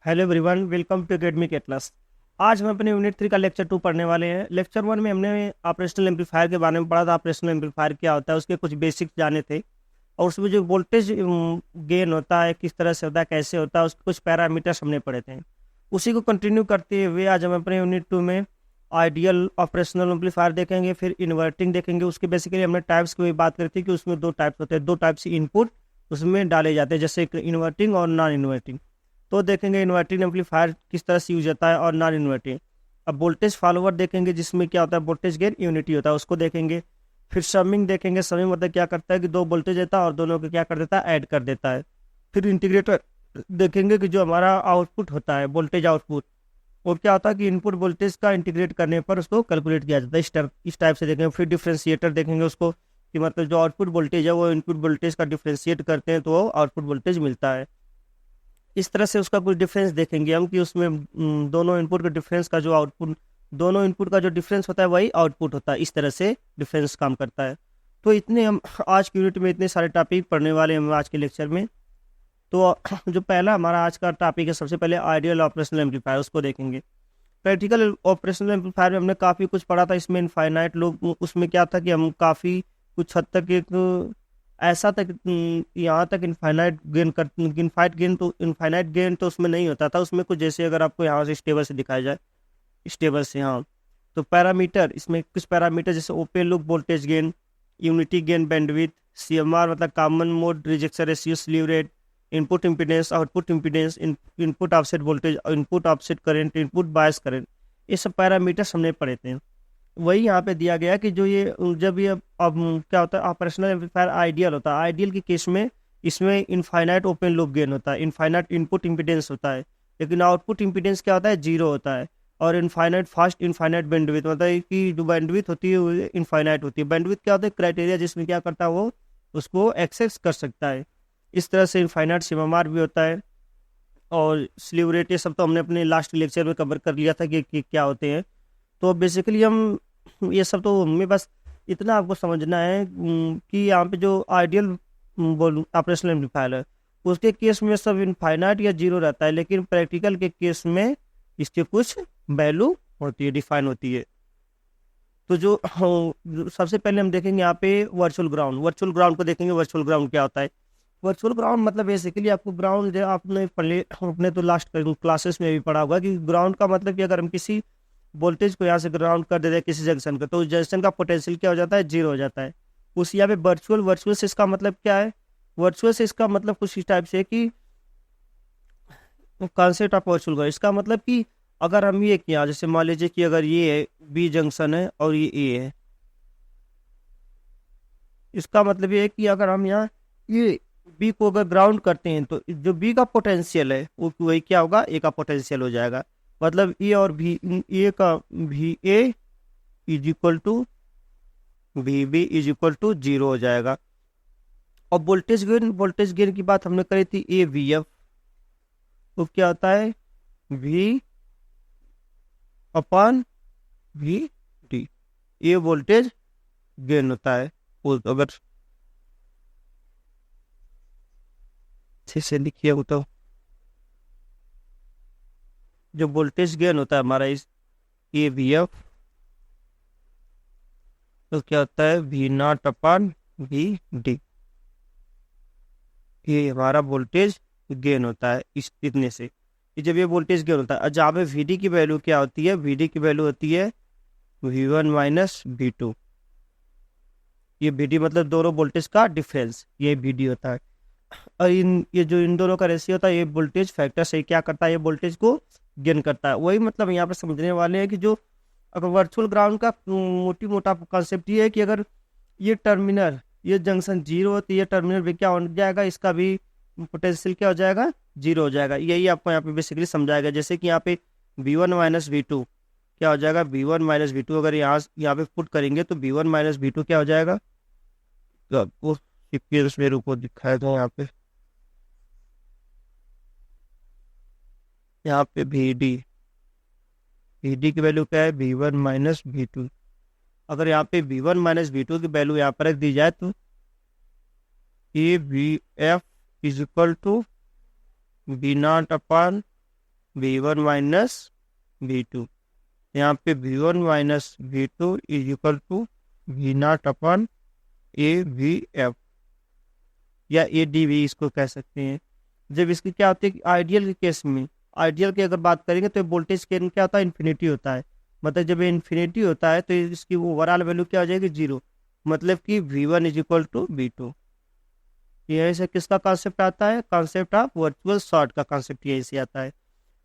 Hello everyone, welcome to Academic Atlas. आज हम अपने यूनिट 3 का लेक्चर 2 पढ़ने वाले हैं। लेक्चर 1 में हमने ऑपरेशनल एम्पलीफायर के बारे में पढ़ा था। ऑपरेशनल एम्पलीफायर क्या होता है, उसके कुछ बेसिक्स जाने थे। और उसमें जो वोल्टेज गेन होता है, किस तरह से होता है, कैसे होता है, उसके कुछ पैरामीटर्स हमने पढ़े थे। उसी को कंटिन्यू करते हुए आज हम अपने यूनिट 2 में आइडियल ऑपरेशनल एम्पलीफायर देखेंगे, फिर इन्वर्टिंग देखेंगे। उसके बेसिकली हमने टाइप्स की भी बात करी थी कि उसमें दो टाइप्स होते हैं, दो टाइप्स इनपुट उसमें डाले जाते हैं, जैसे इन्वर्टिंग और नॉन इन्वर्टिंग। तो देखेंगे इन्वर्टिंग एम्पलीफायर किस तरह से यूज होता है और नॉन इन्वर्टिंग। अब वोल्टेज फॉलोअर देखेंगे, जिसमें क्या होता है, वोल्टेज गेन यूनिटी होता है, उसको देखेंगे। फिर समिंग देखेंगे। समिंग मतलब क्या करता है कि दो वोल्टेज देता है और दोनों को क्या कर देता है, ऐड कर देता है। फिर इंटीग्रेटर देखेंगे कि जो हमारा आउटपुट होता है, वोल्टेज आउटपुट, वो क्या होता है कि इनपुट वोल्टेज का इंटीग्रेट करने पर उसको कैलकुलेट किया जाता है। इस टाइप से देखेंगे। फिर डिफ्रेंशिएटर देखेंगे उसको, कि मतलब जो आउटपुट वोल्टेज है वो इनपुट वोल्टेज का डिफ्रेंशिएट करते हैं तो वो आउटपुट वोल्टेज मिलता है। इस तरह से उसका कुछ डिफरेंस देखेंगे हम, कि उसमें दोनों इनपुट के डिफरेंस का जो आउटपुट, दोनों इनपुट का जो डिफरेंस होता है वही आउटपुट होता है। इस तरह से डिफरेंस काम करता है। तो इतने हम आज की यूनिट में इतने सारे टॉपिक पढ़ने वाले हैं हम आज के लेक्चर में। तो जो पहला हमारा आज का टॉपिक है, सबसे पहले आइडियल ऑपरेशनल एम्पलीफायर, उसको देखेंगे। प्रैक्टिकल ऑपरेशनल एम्पलीफायर में हमने काफ़ी कुछ पढ़ा था। इसमें इनफाइनाइट लोग, उसमें क्या था कि हम काफ़ी कुछ हद तक एक ऐसा तक यहाँ तक इनफाइनाइट गेन कर, इनफाइनाइट गेन तो उसमें नहीं होता था। उसमें कुछ जैसे अगर आपको यहाँ से स्टेबल से दिखाया जाए, स्टेबल से, हाँ, तो पैरामीटर, इसमें कुछ पैरामीटर जैसे open loop voltage gain, unity gain bandwidth, CMR मतलब common mode rejection ratio, slew rate, input impedance, output impedance, input offset voltage, input offset current, input bias current, ये सब पैरामीटर्स हमने पढ़े थे। वही यहाँ पे दिया गया कि जो ये जब ये अब क्या होता है, ऑपरेशनल एम्पलीफायर आइडियल होता है। आइडियल के केस में इसमें इनफाइनाइट ओपन लूप गेन होता है, इनफाइनाइट इनपुट इम्पीडेंस होता है, लेकिन आउटपुट इम्पीडेंस क्या होता है, जीरो होता है। और इनफाइनाइट फास्ट इनफाइनाइट बैंडविड्थ, मतलब कि जो बैंडविड्थ होती है वो इनफाइनाइट होती है। बैंडविड्थ क्या होता है, क्राइटेरिया जिसमें क्या करता है वो उसको एक्सेस कर सकता है। इस तरह से इनफाइनाइट सीएमआर भी होता है। और स्लीव रेट, ये सब तो हमने अपने लास्ट लेक्चर में कवर कर लिया था कि क्या होते हैं। तो बेसिकली हम ये सब तो हमें बस इतना आपको समझना है कि यहाँ पे जो आइडियल बोल ऑपरेशनल एम्पलीफायर है, उसके केस में सब इनफाइनाइट या जीरो रहता है, लेकिन प्रैक्टिकल के केस में इसके कुछ वैल्यू होती है, डिफाइन होती है। तो जो सबसे पहले हम देखेंगे यहाँ पे वर्चुअल ग्राउंड। वर्चुअल ग्राउंड को देखेंगे। वर्चुअल ग्राउंड क्या होता है? वर्चुअल ग्राउंड मतलब बेसिकली आपको ग्राउंड, जो आपने पहले अपने तो लास्ट क्लासेस में भी पढ़ा होगा कि ग्राउंड का मतलब कि अगर हम किसी वोल्टेज को यहाँ से ग्राउंड कर देते हैं किसी जंक्शन का, तो उस जंक्शन का पोटेंशियल क्या हो जाता है, जीरो हो जाता है। उस यहाँ पे वर्चुअल वर्चुअल से इसका मतलब क्या है? वर्चुअल से इसका मतलब कुछ इस टाइप से है कि कॉन्सेप्ट ऑफ वर्चुअल ग्राउंड, इसका मतलब कि अगर हम ये किया, जैसे मान लीजिए कि अगर ये है बी जंक्शन है और ये ए है, इसका मतलब ये है कि अगर हम यहाँ ये बी को अगर ग्राउंड करते हैं तो जो बी का पोटेंशियल है वो वही क्या होगा, ए का पोटेंशियल हो जाएगा। मतलब ए और भी ए का भी A is equal to V B is equal to zero हो जाएगा। और वोल्टेज गेन की बात हमने करी थी, ए वी एफ, वो क्या होता है, वी अपॉन वी डी, ये वोल्टेज गेन होता है। वो अगर अच्छे से लिखिए हो तो जो वोल्टेज गेन होता है हमारा इस ए वी एफ, तो क्या होता है, V naught upon V D, ये हमारा वोल्टेज गेन होता है इस इतने से। ये जब ये वोल्टेज गेन होता है, और जहाँ पे वी डी की वैल्यू क्या होती है, वी डी की वैल्यू होती है V one minus V two. ये वी डी मतलब दोनों वोल्टेज का डिफरेंस, ये वी डी होता है। और ये जो इन दोनों का रेशियो होता है, ये वोल्टेज फैक्टर से क्या करता है, ये वोल्टेज को गेन करता है। वही मतलब यहाँ पे समझने वाले हैं कि जो अगर वर्चुअल ग्राउंड का मोटी मोटा कॉन्सेप्ट ये है कि अगर ये टर्मिनल, ये जंक्शन जीरो होती है, टर्मिनल भी क्या हो जाएगा, इसका भी पोटेंशियल क्या हो जाएगा, जीरो हो जाएगा। यही आपको यहाँ पे बेसिकली समझाएगा। जैसे कि यहाँ पे V one minus V two क्या हो जाएगा, V one minus V two अगर यहाँ पे पुट करेंगे तो V one minus V two क्या हो जाएगा, तो आपको सीक्वेंस में रूप दिखाया था यहाँ पे वी डी की वैल्यू क्या है, V one minus V two. अगर यहाँ पे V one minus V two की वैल्यू यहाँ पर रख दी जाए तो A V F is equal to V naught upon V1 minus V2। यहाँ पे V1 minus V2 is equal to V0 upon AVF या ADV इसको कह सकते हैं। जब इसकी क्या होती है आइडियल के केस में, आइडियल की अगर बात करेंगे तो वोल्टेज के क्या होता है, इन्फिनिटी होता है। मतलब जब ये इन्फिनिटी होता है तो इसकी ओवरऑल वैल्यू क्या हो जाएगी, जीरो। मतलब कि V1 is equal to V2। यही से किसका कॉन्सेप्ट आता है, कॉन्सेप्ट ऑफ वर्चुअल शॉर्ट का कॉन्सेप्ट यही से आता है।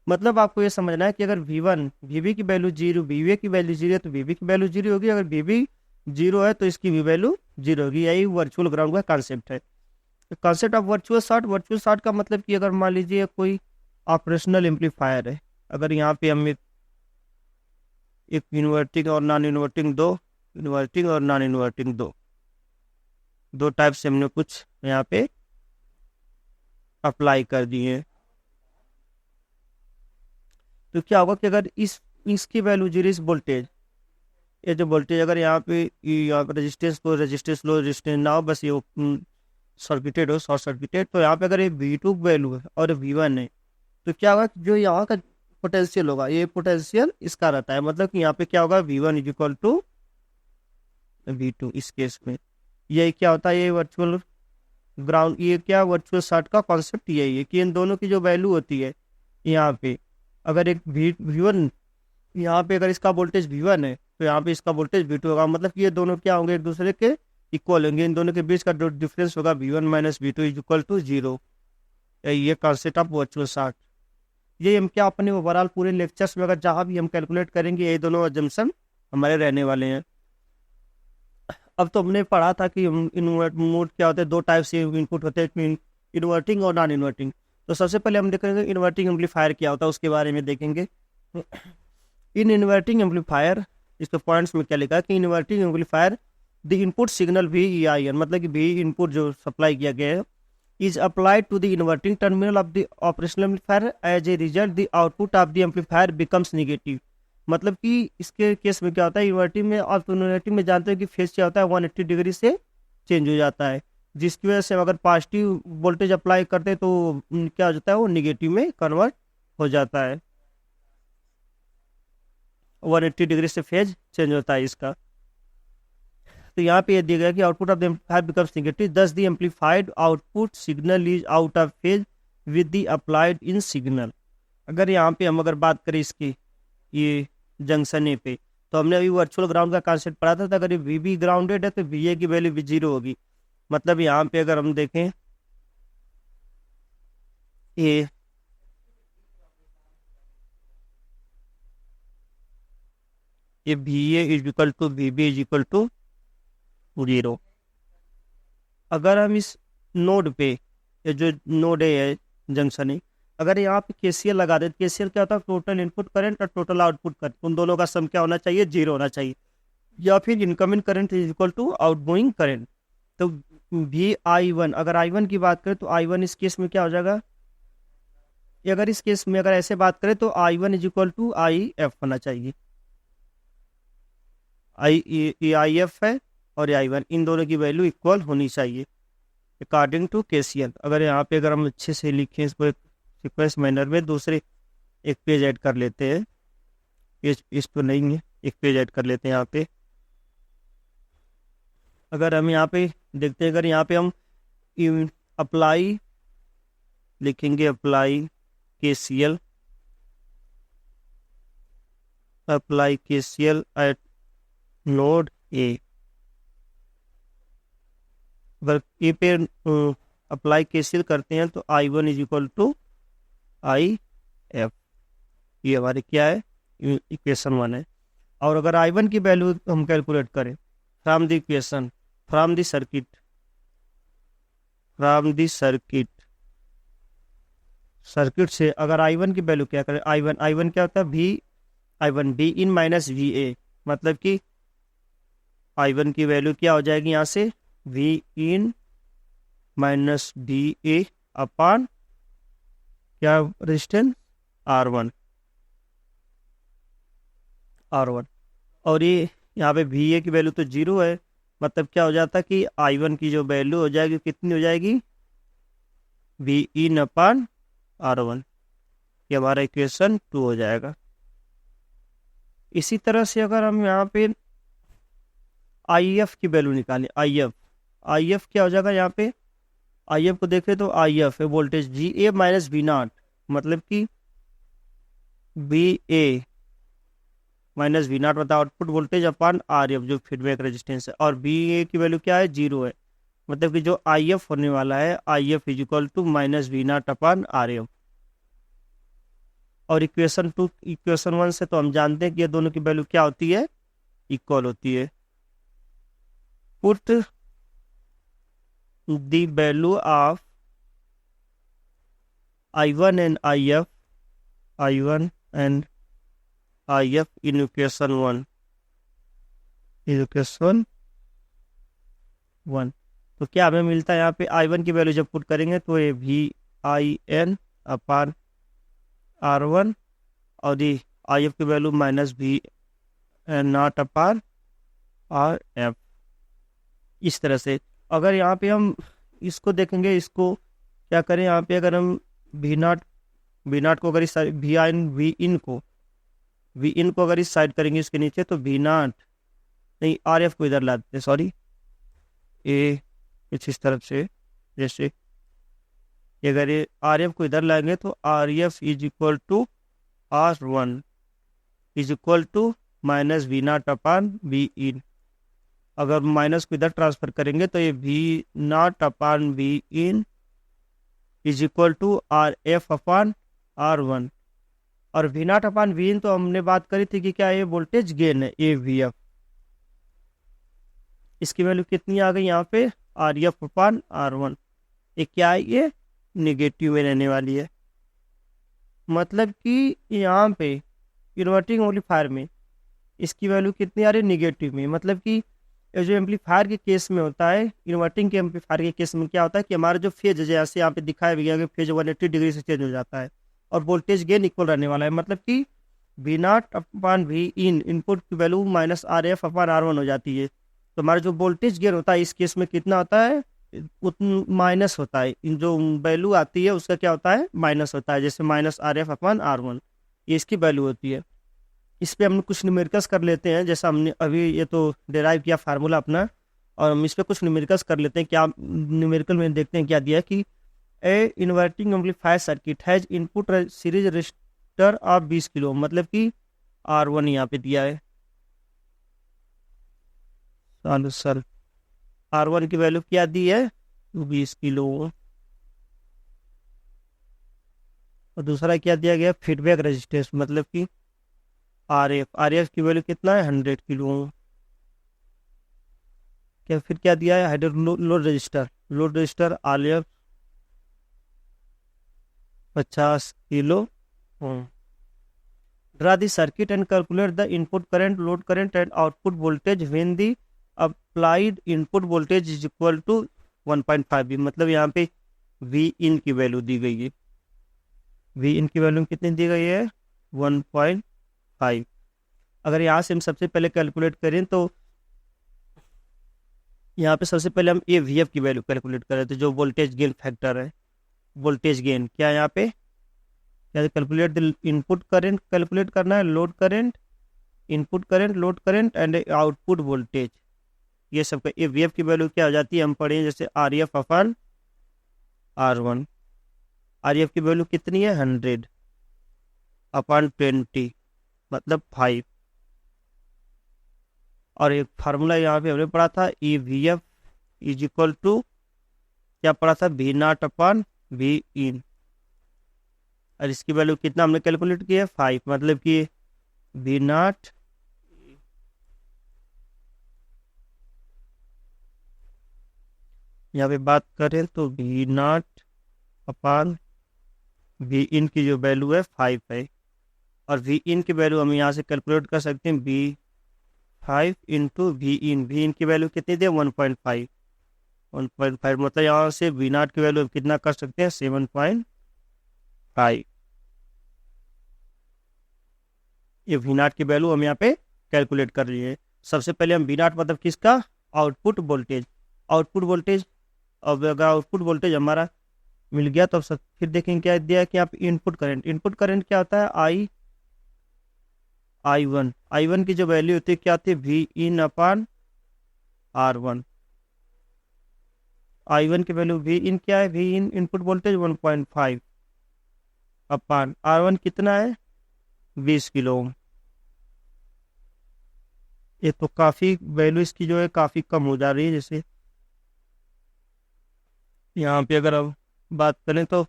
मतलब आपको ये समझना है कि अगर V1 VB की वैल्यू जीरो, VA की वैल्यू जीरो है तो VB की वैल्यू जीरो होगी, अगर VB जीरो है तो इसकी भी वैल्यू जीरो होगी। यही वर्चुअल ग्राउंड का कॉन्सेप्ट है। Concept of virtual short, virtual short का मतलब कि अगर मान लीजिए कोई ऑपरेशनल एम्पलीफायर है, अगर यहाँ पे हम एक इन्वर्टिंग और नॉन इन्वर्टिंग दो, इन्वर्टिंग और नॉन इन्वर्टिंग दो टाइप से हमने कुछ यहाँ पे अप्लाई कर दिए, तो क्या होगा कि अगर इसकी वैल्यू जीरो, इस वोल्टेज, ये जो वोल्टेज अगर यहाँ पे रेजिस्टेंस लो रेजिस्टेंस ना हो, बस ये सर्किटेड हो, शॉर्ट सर्किटेड, तो यहाँ पे अगर ये V2 वैल्यू है और V1 है तो क्या होगा, जो यहाँ का पोटेंशियल होगा ये पोटेंशियल इसका रहता है। मतलब कि यहाँ पे क्या होगा, V1 is equal to V2 इस केस में। ये क्या होता है, ये वर्चुअल ग्राउंड, ये क्या वर्चुअल शॉर्ट का कॉन्सेप्ट यही है कि इन दोनों की जो वैल्यू होती है यहाँ पे, अगर एक V1 यहाँ पे अगर इसका वोल्टेज V1 है तो यहाँ पे इसका वोल्टेज V2 होगा। मतलब कि ये दोनों क्या होंगे, एक दूसरे के इक्वल होंगे। इन दोनों के बीच का जो डिफरेंस होगा V1 minus V2 is equal to zero. ये कॉन्सेप्ट ऑफ वर्चुअल शॉर्ट, ये हम क्या अपने ओवरऑल पूरे लेक्चर्स में अगर जहाँ भी हम कैलकुलेट करेंगे ये दोनों अजम्पशन हमारे रहने वाले हैं। अब तो हमने पढ़ा था कि इन्वर्ट मोड क्या होते हैं, दो टाइप से इनपुट होते हैं, इन्वर्टिंग और नॉन इन्वर्टिंग। तो सबसे पहले हम देखेंगे इन्वर्टिंग एम्पलीफायर क्या होता है, उसके बारे में देखेंगे। इन इन्वर्टिंग एम्पलीफायर, इसके पॉइंट्स में क्या लिखा है कि inverting amplifier the input signal VIN, मतलब कि V इनपुट जो सप्लाई किया गया है, is applied to the inverting terminal of the operational amplifier. As a result, the output of the amplifier becomes negative. मतलब कि इसके केस में क्या होता है, इन्वर्टिंग में और इन्वर्टिंग में जानते हैं कि फेज क्या होता है 180 डिग्री से चेंज हो जाता है, जिसकी वजह से अगर पॉजिटिव वोल्टेज अप्लाई करते हैं तो क्या हो जाता है, वो निगेटिव में कन्वर्ट हो जाता है। 180 डिग्री से फेज चेंज होता है इसका। तो यहाँ पे ये दिया गया कि output of the amplifier becomes negative, thus the amplified output signal is out of phase with the applied in signal. अगर यहाँ पे हम अगर बात करें इसकी ये जंक्शन ए पे, तो हमने अभी वर्चुअल ग्राउंड का कॉन्सेप्ट पढ़ा था, तो अगर ये VB ग्राउंडेड है तो VA की वैल्यू भी जीरो होगी। मतलब यहाँ पे अगर हम देखें ये VA is equal to VB is equal to zero. अगर हम इस नोड पे, ये जो नोड है जंक्शन है, अगर यहाँ पे KCL लगा दे, KCL क्या होता है, टोटल इनपुट करंट और टोटल आउटपुट करंट, उन दोनों का सम क्या होना चाहिए, जीरो होना चाहिए। या फिर incoming current is equal to outgoing current. तो VI1, अगर I1 की बात करें तो I1 इस केस में क्या हो जाएगा, अगर इस केस में अगर ऐसे बात करें तो I1 is equal to IF होना चाहिए। IF है और I1, इन दोनों की वैल्यू इक्वल होनी चाहिए अकॉर्डिंग टू KCL। अगर यहाँ पे अगर हम अच्छे से लिखें इसको एक सीक्वेंस मैनर में, दूसरे एक पेज ऐड कर लेते हैं, इस तो नहीं है, एक पेज ऐड कर लेते हैं यहाँ पे। अगर हम यहाँ पे देखते हैं, अगर यहाँ पे हम अप्लाई लिखेंगे, apply KCL, apply KCL eight node ए, अगर ए पे अप्लाई KCL करते हैं तो I1 is equal to IF, ये हमारे क्या है, इक्वेशन 1 है। और अगर I1 की वैल्यू हम कैलकुलेट करें from the equation, from the circuit, circuit से अगर I1 की वैल्यू क्या करें, I1 क्या होता है, I1 V इन माइनस VA, मतलब कि I1 की वैल्यू क्या हो जाएगी यहाँ से, V इन माइनस VA अपॉन क्या रेजिस्टेंस R1, और ये यहाँ पे VA की वैल्यू तो जीरो है। मतलब क्या हो जाता है कि I1 की जो वैल्यू हो जाएगी कितनी हो जाएगी, V इन अपॉन R1, ये हमारा इक्वेशन 2 हो जाएगा। इसी तरह से अगर हम यहाँ पे IF की वैल्यू निकालें, IF क्या हो जाएगा यहाँ पे, IF को देखें तो IF है वोल्टेज GA माइनस V0, मतलब कि BA माइनस V0 बता आउटपुट वोल्टेज अपान RF जो फीडबैक रेजिस्टेंस है, और BA की वैल्यू क्या है, 0 है, मतलब कि जो IF होने वाला है IF is equal to minus V0 upon RF। और इक्वेशन 1 से तो हम जानते हैं कि ये दोनों की वैल्यू क्या होती है, इक्वल होती है। Put the value of I1 and IF in equation 1। तो क्या हमें मिलता है यहाँ पे, I1 की वैल्यू जब पुट करेंगे तो ये VIN अपान R1, और ये IF की value minus V0 upon RF। इस तरह से अगर यहाँ पे हम इसको देखेंगे, इसको क्या करें, यहाँ पे अगर हम V0 को अगर इस V in को अगर इस साइड करेंगे इसके नीचे, तो V0 नहीं, RF को इधर ला देते, सॉरी, ये कुछ इस तरफ से, जैसे अगर ये RF को इधर लाएंगे तो RF is equal to R1 is equal to minus V0 upon Vin। अगर माइनस को इधर ट्रांसफर करेंगे तो ये V0 upon Vin is equal to RF upon R1। और V0 अपान Vin तो हमने बात करी थी कि क्या ये वोल्टेज गेन है, AVF। इसकी वैल्यू कितनी आ गई यहाँ पे, RF अपान R1। ये क्या है, ये निगेटिव में रहने वाली है, मतलब कि यहाँ पे इन्वर्टिंग एम्पलीफायर में इसकी वैल्यू कितनी आ रही है, निगेटिव में। मतलब कि जो एम्पलीफायर के केस में होता है, इन्वर्टिंग के एम्पलीफायर के केस में क्या होता है कि हमारा जो फेज है, जैसे यहाँ पे दिखाया गया कि फेज 180 डिग्री से चेंज हो जाता है, और वोल्टेज गेन इक्वल रहने वाला है। मतलब कि V0 अपान Vin इनपुट की value minus RF upon R1 हो जाती है। तो हमारा जो वोल्टेज गेन होता है इस केस में कितना होता है, माइनस होता है, जो वैल्यू आती है उसका क्या होता है, माइनस होता है, जैसे माइनस RF अपान R1, ये इसकी वैल्यू होती है। इस पर हम कुछ न्यूमेरिकल्स कर लेते हैं, जैसा हमने अभी ये तो डिराइव किया फार्मूला अपना, और हम इस पर कुछ न्यूमेरिकल्स कर लेते हैं। क्या न्यूमेरिकल में देखते हैं क्या दिया है कि a inverting amplifier circuit has input series resistor of 20 kilo, मतलब कि R1 यहाँ पे दिया है। सर R1 की वैल्यू क्या दी है, 20 किलो। और दूसरा क्या दिया गया, फीडबैक रेजिस्टेंस, मतलब कि RF की वैल्यू कितना है, 100 किलो। क्या फिर क्या दिया है, load resistor RF 50 kilo. Draw the circuit and calculate the input current, load current and output voltage when the applied input voltage is equal to 1.5 V। मतलब यहाँ पे Vin की वैल्यू दी गई है, Vin की वैल्यू कितनी दी गई है, 1.5। अगर यहाँ से हम सबसे पहले कैलकुलेट करें तो यहाँ पे सबसे पहले हम AVF की वैल्यू कैलकुलेट करें, तो जो वोल्टेज गेन फैक्टर है, वोल्टेज गेन क्या है यहाँ पे, क्या calculate the input current calculate करना है, load current, input current, load current and output voltage, ये सब का AVF की वैल्यू क्या हो जाती है, हम पढ़े जैसे RF अपान R1। RF की वैल्यू कितनी है, 100 अपान 20 मतलब 5। और एक फार्मूला यहाँ पे हमने पढ़ा था, AVF इज इक्वल टू क्या पढ़ा था, V0 अपान Vin, और इसकी वैल्यू कितना हमने कैलकुलेट किया, 5। मतलब कि V0 यहाँ पे बात करें तो V0 अपान Vin की जो वैल्यू है 5 है, और Vin की वैल्यू हम यहाँ से कैलकुलेट कर सकते हैं, V5 इंटू Vin की वैल्यू कितनी दे, 1.5 मतलब यहाँ से V0 की वैल्यू कितना कर सकते हैं, 7.5। ये V0 की वैल्यू हम यहाँ पे कैलकुलेट कर रही है। सबसे पहले हम V0 मतलब किसका, आउटपुट वोल्टेज। अब अगर आउटपुट वोल्टेज हमारा मिल गया। तो अब फिर देखेंगे क्या दिया है कि यहाँ पे इनपुट करंट क्या होता है, आई वन की जो वैल्यू होती है क्या आती है, V in upon R one. I one की वैल्यू वी इन क्या है, V in input voltage 1.5 upon R one कितना है 20 किलो ओम। ये तो काफी वैल्यू इसकी जो है काफी कम हो जा रही है। जैसे यहाँ पे अगर अब बात करें तो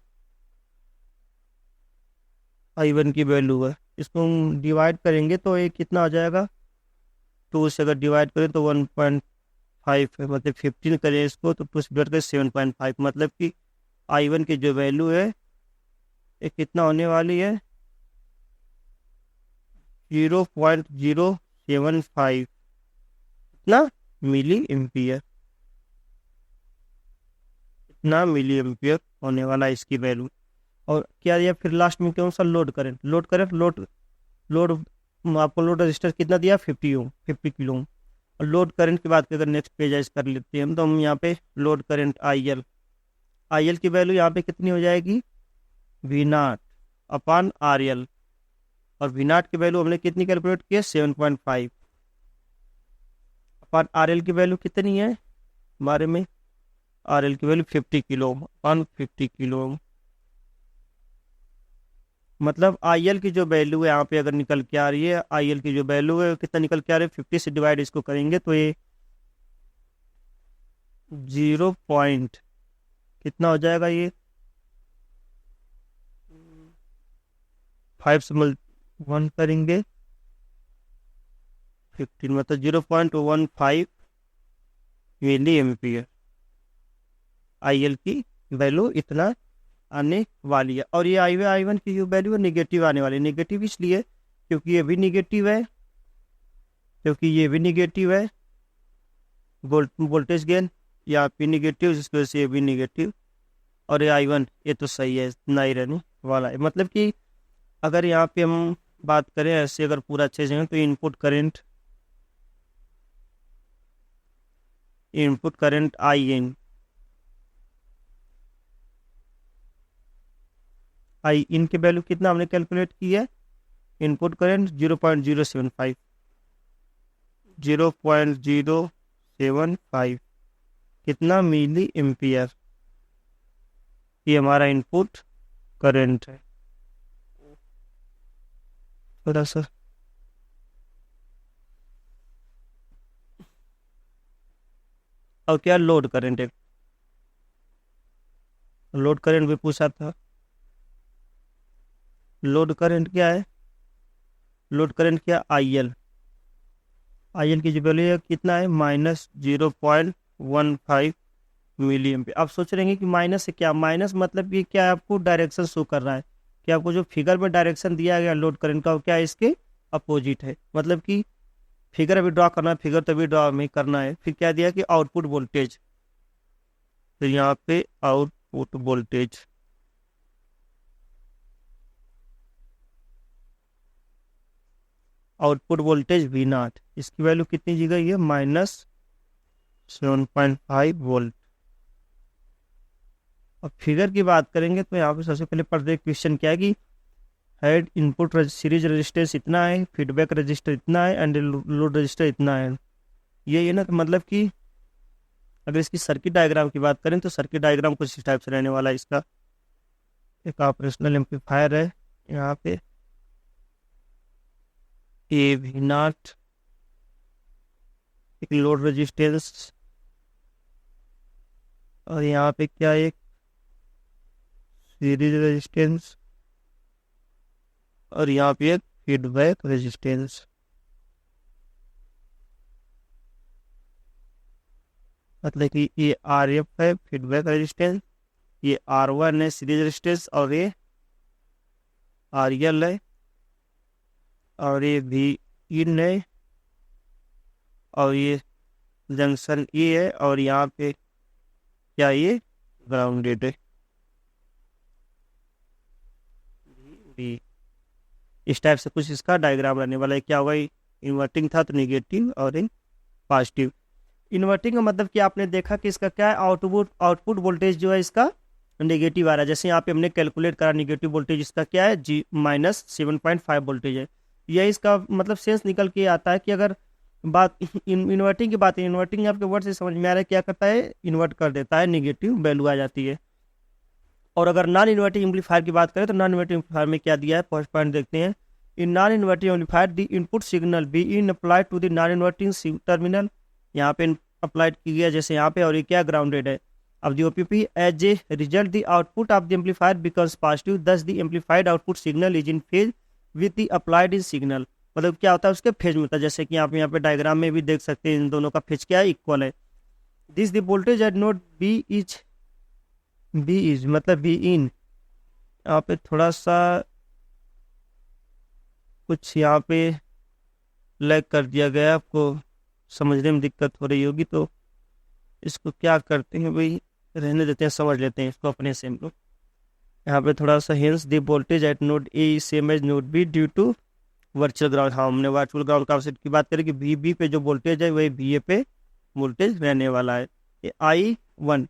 आई वन की वैल्यू है, इसको हम डिवाइड करेंगे तो ये कितना आ जाएगा, 2 से अगर डिवाइड करें तो 1.5 है, मतलब 15 करें इसको तो 2 से डिवाइड करें 7.5, मतलब कि आई वन की जो वैल्यू है ये कितना होने वाली है 0.075 इतना मिली एम्पियर, इतना मिली एम्पियर होने वाला है इसकी वैल्यू। और क्या दिया फिर लास्ट में कौन सा, लोड आपको लोड रजिस्टर कितना दिया 50 किलो ओम। और लोड करंट की बात अगर नेक्स्ट पेज कर लेते हैं हम, तो हम यहाँ पे लोड करंट आई एल की वैल्यू यहाँ पे कितनी हो जाएगी V naught upon R L. और वी नाट की वैल्यू हमने कितनी कैलकुलेट की है 7.5 अपान आर एल की वैल्यू कितनी है हमारे में, आर एल की वैल्यू 50 किलो अपान 50 किलो। मतलब आई एल की जो वैल्यू है यहाँ पे अगर निकल के आ रही है, आई एल की जो वैल्यू है कितना निकल के आ रही है 50 से डिवाइड इसको करेंगे तो ये 0 पॉइंट कितना हो जाएगा, ये 5 से 1 करेंगे 15, मतलब 0.15 मिली एम्पियर आई एल की वैल्यू इतना आने वाली है। और ये आई वन की जो वैल्यू है निगेटिव आने वाली है। निगेटिव इसलिए क्योंकि ये भी निगेटिव है, वोल्टेज गेन यहाँ पे निगेटिव, जिसकी वजह से ये भी निगेटिव। और ये आई वन ये तो सही है, नहीं रहने वाला है। मतलब कि अगर यहाँ पे हम बात करें ऐसे अगर पूरा अच्छे से तो इनपुट करंट आई इन की वैल्यू कितना हमने कैलकुलेट की है, इनपुट करंट 0.075 कितना मिली एम्पियर, ये हमारा इनपुट करंट है। थोड़ा सा और क्या लोड करंट है, लोड करंट भी पूछा था। लोड करंट क्या है, लोड करंट क्या आई एल की जो वैल्यू है कितना है -0.15 मिली एम्पियर। आप सोच रहे हैं कि माइनस से क्या, माइनस मतलब कि क्या आपको डायरेक्शन शो कर रहा है कि आपको जो फिगर में डायरेक्शन दिया गया लोड करंट का क्या है इसके अपोजिट है। मतलब कि फिगर अभी ड्रॉ करना है, फिगर तो अभी ड्रॉ में करना है। फिर क्या दिया कि आउटपुट वोल्टेज, फिर यहाँ पे आउटपुट वोल्टेज वी नॉट, इसकी वैल्यू कितनी दी गई है -7.5 वोल्ट। अब फिगर की बात करेंगे तो यहाँ पे सबसे पहले पढ़ते क्वेश्चन क्या है कि हेड इनपुट सीरीज रजिस्टेंस इतना है, फीडबैक रजिस्टर इतना है एंड लोड रजिस्टर इतना है। ये ना, तो मतलब कि अगर इसकी सर्किट डायग्राम की बात करें तो सर्किट डायग्राम कुछ इस टाइप से रहने वाला है। इसका एक ऑपरेशनल एम्पलीफायर है, यहाँ पे ए वी नॉट, एक लोड रेजिस्टेंस, और यहाँ पे क्या एक सीरीज रेजिस्टेंस, और यहाँ पे एक फीडबैक रेजिस्टेंस। मतलब कि ये आर एफ है फीडबैक रेजिस्टेंस, ये आर वन है सीरीज रेजिस्टेंस, और ये आर एल है, और ये भी इन है, और ये जंक्शन ए है, और यहाँ पे क्या ये ग्राउंडेड है भी। इस टाइप से कुछ इसका डायग्राम रहने वाला है। क्या होगा, इन्वर्टिंग था तो निगेटिव और एक पॉजिटिव। इन्वर्टिंग का मतलब कि आपने देखा कि इसका क्या है, आउटपुट वोल्टेज जो है इसका नेगेटिव आ रहा है। जैसे यहाँ पे हमने कैलकुलेट करा नेगेटिव वोल्टेज, इसका क्या है जी -7.5 वोल्टेज है। यह इसका मतलब सेंस निकल के आता है कि अगर बात इन्वर्टिंग की बात है, इन्वर्टिंग आपके वर्ड से समझ में आ रहा है क्या करता है, इन्वर्ट कर देता है, नेगेटिव वैल्यू आ जाती है। और अगर नॉन इन्वर्टिंग एम्पलीफायर की बात करें तो नॉन इन्वर्टिंग एम्पलीफायर में क्या दिया है, फर्स्ट पॉइंट देखते हैं। In non inverting amplifier the input signal been applied to the non inverting terminal, यहाँ पे अप्लाइड की गया जैसे यहाँ पे, और ये क्या ग्राउंडेड है। अब द ओपीपी as a result the output of the amplifier becomes positive, thus the amplified output signal is in phase with the applied in signal. मतलब क्या होता है, उसके फेज में होता है, जैसे कि आप यहाँ पे डायग्राम में भी देख सकते हैं, इन दोनों का फेज क्या है, इक्वल है। This the voltage at node B is मतलब बी इन, यहाँ पे थोड़ा सा कुछ यहाँ पे लैग कर दिया गया, आपको समझने में दिक्कत हो रही होगी, तो इसको क्या करते हैं भाई, रहने देते हैं, समझ लेते हैं इसको अपने से हम लोग। यहाँ पे थोड़ा सा hence the voltage at node A same as node B due to virtual ground. हाँ, हमने वर्चुअल ग्राउंड कांसेप्ट की बात करें कि वी बी पे जो वोल्टेज है वही वी ए पे वोल्टेज रहने वाला है। ये I1,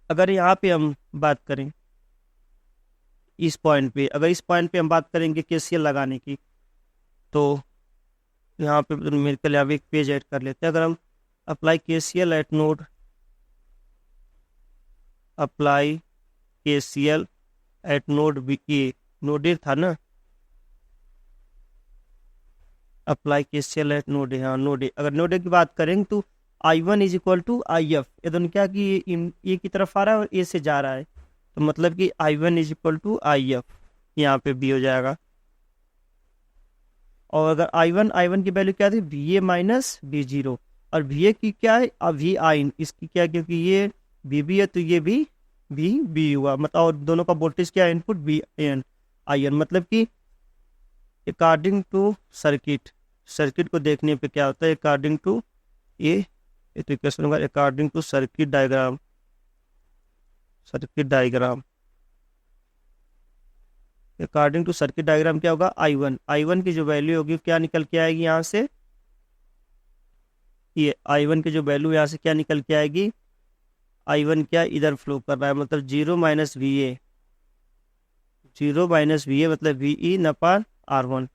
अगर यहाँ पे हम बात करें इस पॉइंट पे, अगर इस पॉइंट पे हम बात करेंगे केसीएल लगाने की, तो यहाँ पे मेरे को यहाँ पे एक पेज ऐड कर लेते हैं। अगर हम apply KCL at node, apply KCL at node B A, node A था ना, apply KCL at node A, हाँ नोड ए। अगर नोड ए की बात करेंगे तो I1 is equal to I F, ये दोनों क्या कि ए की तरफ आ रहा है और ए से जा रहा है, तो मतलब कि I1 is equal to I F, यहाँ पे बी हो जाएगा। और अगर I1 की वैल्यू क्या थी, V A minus B zero, और वी ए की क्या है, अब वी आई, इसकी क्या, क्योंकि ये बी बी है तो ये भी बी बी हुआ, मतलब और दोनों का वोल्टेज क्या है, input B N I N. मतलब कि अकॉर्डिंग टू सर्किट, सर्किट को देखने पे क्या होता है, अकॉर्डिंग टू ये तो इक्वेशन होगा, according to circuit diagram, circuit diagram, according to circuit diagram क्या होगा, I1 की जो वैल्यू होगी क्या निकल के आएगी यहाँ से, ये I1 की जो वैल्यू यहाँ से क्या निकल के आएगी, I1 क्या इधर फ्लो कर रहा है, मतलब zero minus V A, zero minus V A मतलब वी ई नपान R1,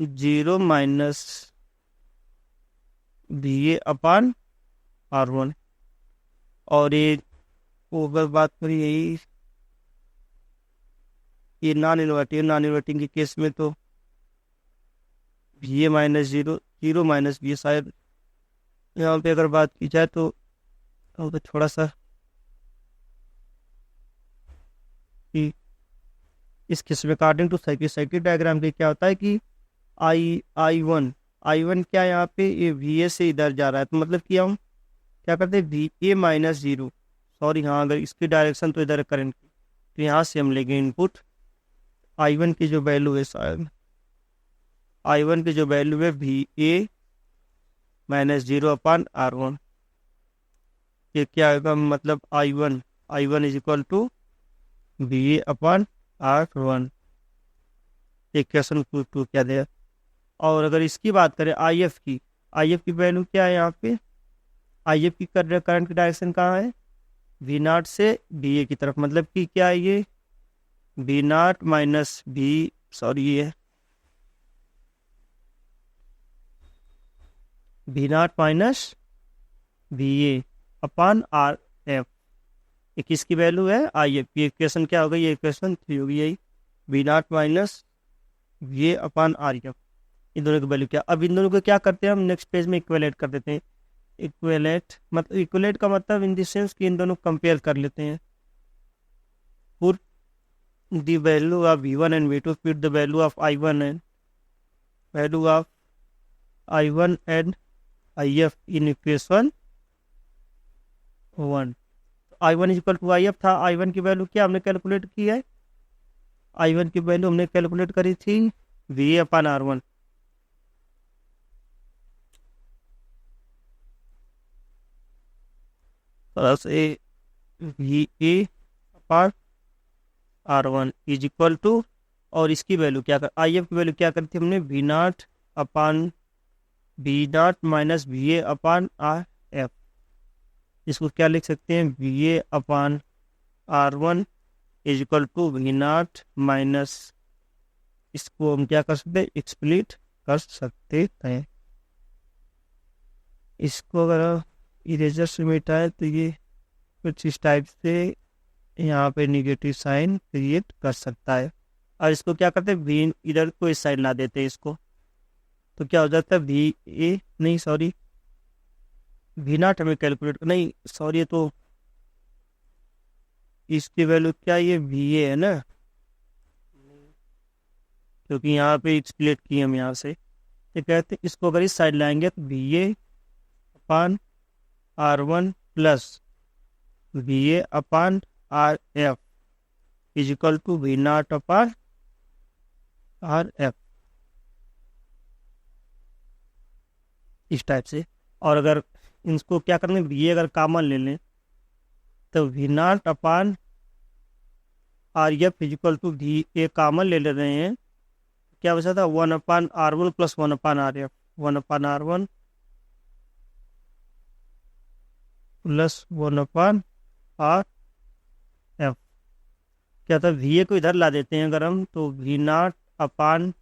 zero minus V A upon R1। और ये अगर बात करें यही, ये नॉन इन्वर्टिंग के केस में तो V A minus zero, zero minus V ए, शायद यहाँ पे अगर बात की जाए तो थोड़ा सा कि इस केस में अकॉर्डिंग टू सर्किट डायग्राम के क्या होता है कि आई वन क्या यहाँ पे ये वी ए से इधर जा रहा है, तो मतलब कि हम क्या करते हैं, V A minus zero, sorry हाँ, अगर इसकी डायरेक्शन तो इधर है करंट की, तो यहाँ से हम लेंगे इनपुट I1 की जो वैल्यू है, शायद I1 की जो वैल्यू है V A minus zero upon R1, ये क्या होगा, मतलब I1 is equal to V A upon R1, equation two क्या देगा। और अगर इसकी बात करें IF की वैल्यू क्या है, यहाँ पे IF की करंट की डायरेक्शन कहाँ है, वी नॉट से बी ए की तरफ, मतलब कि क्या है ये V naught minus B, sorry ये V naught minus B A upon R F, ये किसकी वैल्यू है, IF की। इक्वेशन क्या होगा, ये इक्वेशन 3 होगी, यही V naught minus V A upon R F, इन दोनों की वैल्यू क्या। अब इन दोनों को क्या करते हैं हम, नेक्स्ट पेज में इक्वेलेट कर देते हैं। इक्वेलेट का मतलब इन द सेंस कि इन दोनों को कंपेयर कर लेते हैं। Put the value of V1 and V2, put the value of I1 and value of I1 and IF in equation 1। I1 is equal to IF था, I1 की वैल्यू क्या हमने कैलकुलेट की है, I1 की वैल्यू हमने कैलकुलेट करी थी V A upon R1, plus A V A upon R1 is equal to, और इसकी वैल्यू क्या कर, IF की वैल्यू क्या करी थी हमने, V naught upon V naught minus V A upon R F, इसको क्या लिख सकते हैं, V A upon R one is equal to V naught minus, इसको हम क्या कर सकते हैं, एक्सप्लिट कर सकते हैं। इसको अगर इरेजर से मिटाए तो ये कुछ इस टाइप से यहाँ पे निगेटिव साइन क्रिएट कर सकता है। और इसको क्या करते हैं, वी इधर को इस साइड ला देते हैं इसको, तो क्या हो जाता है वी ए, नहीं सॉरी वी नॉट हमें कैलकुलेट, नहीं सॉरी ये तो इसकी वैल्यू क्या, ये वी ए है ना, क्योंकि यहाँ पे स्प्लिट की हम यहाँ से, ये कहते हैं इसको अगर इस साइड लाएंगे तो V A upon R one plus V A upon R F is equal to V naught upon R F, इस टाइप से। और अगर इनको क्या करना है, वी ए अगर कॉमन ले लें तो V naught upon R F is equal to V A common ले रहे हैं, क्या बचा था, one upon R one plus one upon R F, one upon R one plus one upon R F. क्या था, वी ए को इधर ला देते हैं अगर हम, तो V naught upon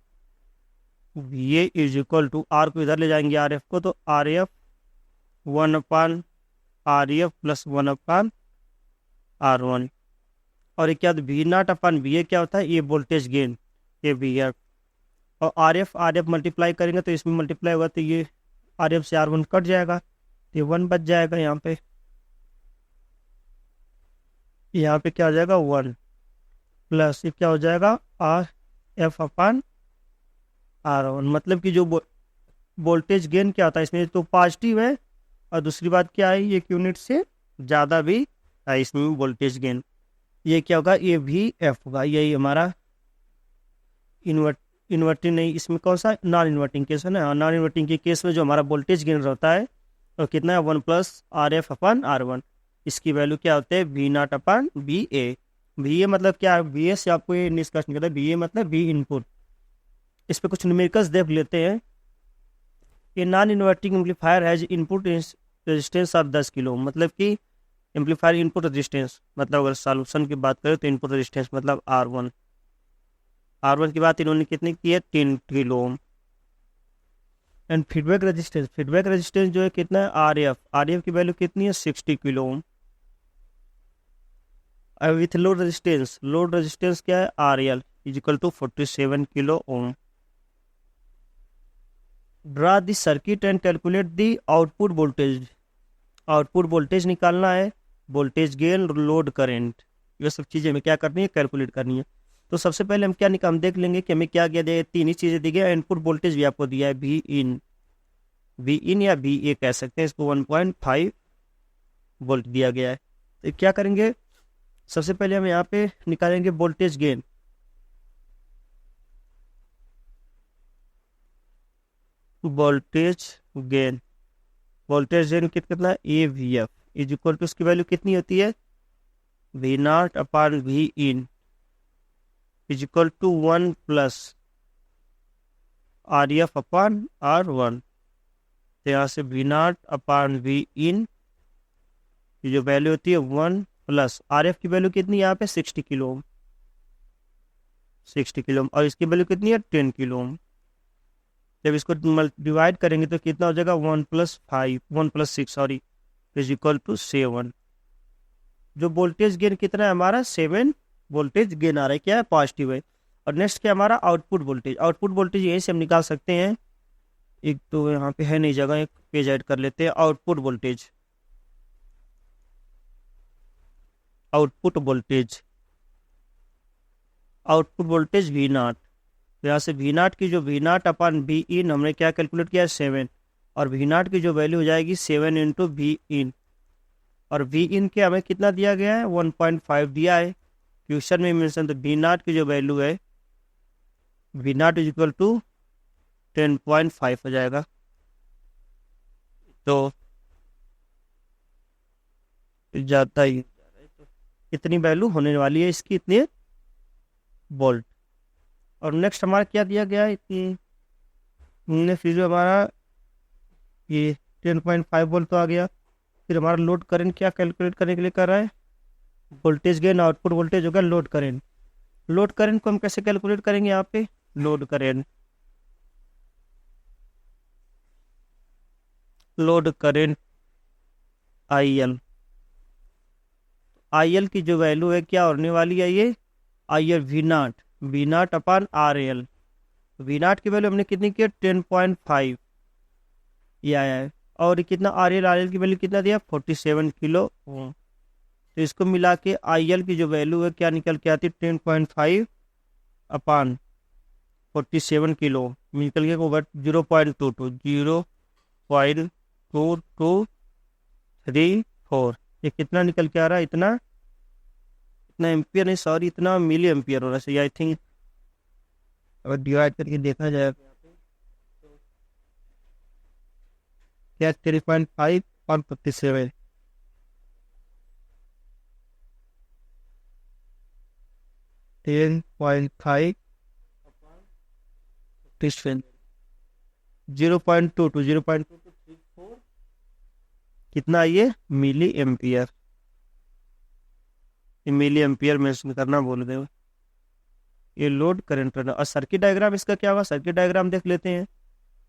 V A is equal to, R को इधर ले जाएंगे आर एफ को, तो R F one upon R F plus one upon R one. और ये क्या, V naught upon V A क्या होता है, ये वोल्टेज गेन, ये वी एफ, और आर एफ मल्टीप्लाई करेंगे तो इसमें मल्टीप्लाई होगा तो ये आर एफ से आर वन कट जाएगा, तो ये वन बच जाएगा यहाँ पे क्या हो जाएगा, वन प्लस ये क्या हो जाएगा, R F upon R one. मतलब कि जो वोल्टेज गेन क्या होता है इसमें, तो पॉजिटिव है, और दूसरी बात क्या है, एक यूनिट से ज़्यादा भी है इसमें वोल्टेज गेन। ये क्या होगा, ये भी एफ होगा, यही हमारा इन्वर्टिंग नहीं, इसमें कौन सा नॉन इन्वर्टिंग केस है ना, नॉन इन्वर्टिंग के केस में जो हमारा वोल्टेज गेन रहता है तो कितना है, one plus R F upon R one. इसकी वैल्यू क्या होती है, V naught upon V A. V A मतलब क्या है, वी ए से आपको ये निष्कर्ष निकलता है, वी ए मतलब वी इनपुट। इस पर कुछ न्यूमेरिकल्स देख लेते हैं। ये non inverting amplifier has input resistance of 10 kilo, मतलब कि एम्पलीफायर इनपुट रेजिस्टेंस, मतलब अगर सॉल्यूशन की बात करें तो इनपुट रेजिस्टेंस मतलब R1, R1 की बात इन्होंने कितनी की है, 10 kilo Om. And feedback resistance जो है कितना है, RF की वैल्यू कितनी है, 60 kilo ohm. With load resistance क्या है, RL is equal to 47 kilo ohm. Draw the circuit and calculate the output voltage निकालना है, वोल्टेज गेन, लोड करंट, ये सब चीज़ें हमें क्या करनी है, कैलकुलेट करनी है। तो सबसे पहले हम देख लेंगे कि हमें क्या दिया है, तीन ही चीज़ें दी गई। इनपुट वोल्टेज भी आपको दिया है वी इन या वी ए कह सकते हैं इसको, 1.5 वोल्ट दिया गया है। तो क्या करेंगे, सबसे पहले हम यहाँ पे निकालेंगे वोल्टेज गेन। वोल्टेज गेन कितना, A V F is equal to, उसकी वैल्यू कितनी होती है, V naught upon V in is equal to 1 plus R F upon R one. तो यहाँ से V naught upon V in की जो वैल्यू होती है 1 प्लस आर एफ की वैल्यू कितनी है यहाँ पे, 60 किलो ओम, और इसकी वैल्यू कितनी है, 10 किलो ओम। जब इसको डिवाइड करेंगे तो कितना हो जाएगा, 1 plus 6 sorry is equal to 7। जो वोल्टेज गेन कितना है हमारा, 7 वोल्टेज गेन आ रहा है, क्या है, पॉजिटिव है। और नेक्स्ट क्या हमारा, आउटपुट वोल्टेज यहीं से हम निकाल सकते हैं। एक तो यहाँ पे है नहीं जगह, एक पेज ऐड कर लेते हैं। आउटपुट वोल्टेज वी नॉट, यहाँ से वी नॉट की जो वी नॉट अपन वी इन हमने क्या कैलकुलेट किया है, 7, और वी नॉट की जो वैल्यू हो जाएगी 7 इंटू वी इन, और वी इन के हमें कितना दिया गया है, 1.5 दिया है क्वेश्चन में मेंशन। तो वी नॉट की जो वैल्यू है, V naught is equal to 10.5 हो जाएगा। तो जाता ही कितनी वैल्यू होने वाली है इसकी, इतने वोल्ट। और नेक्स्ट हमारा क्या दिया गया है, नेक्स्ट जो हमारा ये 10.5 वोल्ट तो आ गया। फिर हमारा लोड करंट क्या कैलकुलेट करने के लिए कर रहा है, वोल्टेज गेन, आउटपुट वोल्टेज होगा लोड करंट। लोड करंट को हम कैसे कैलकुलेट करेंगे, यहाँ पे load current, load current IL, IL की जो वैल्यू है क्या होने वाली है, ये IL V0 upon RL। V0 की वैल्यू हमने कितनी की है 10.5 ये आया है, और ये कितना RL की वैल्यू कितना दिया 47 किलो ओम। तो इसको मिला के IL की जो वैल्यू है क्या निकल के आती है 10.5 अपॉन 47 किलो, निकल के ओवर 0.2234। ये कितना निकल के आ रहा है, इतना एम्पियर नहीं, सॉरी इतना मिली एम्पियर होना चाहिए आई थिंक। अगर डिवाइड करके देखा जाए क्या 3.5 और 47, 10.5 0.22 कितना ये मिली एम्पियर, मिली एम्पियर में इसमें करना बोल रहे हो। ये लोड करंट रहना, और सर्किट डायग्राम इसका क्या होगा, सर्किट डायग्राम देख लेते हैं।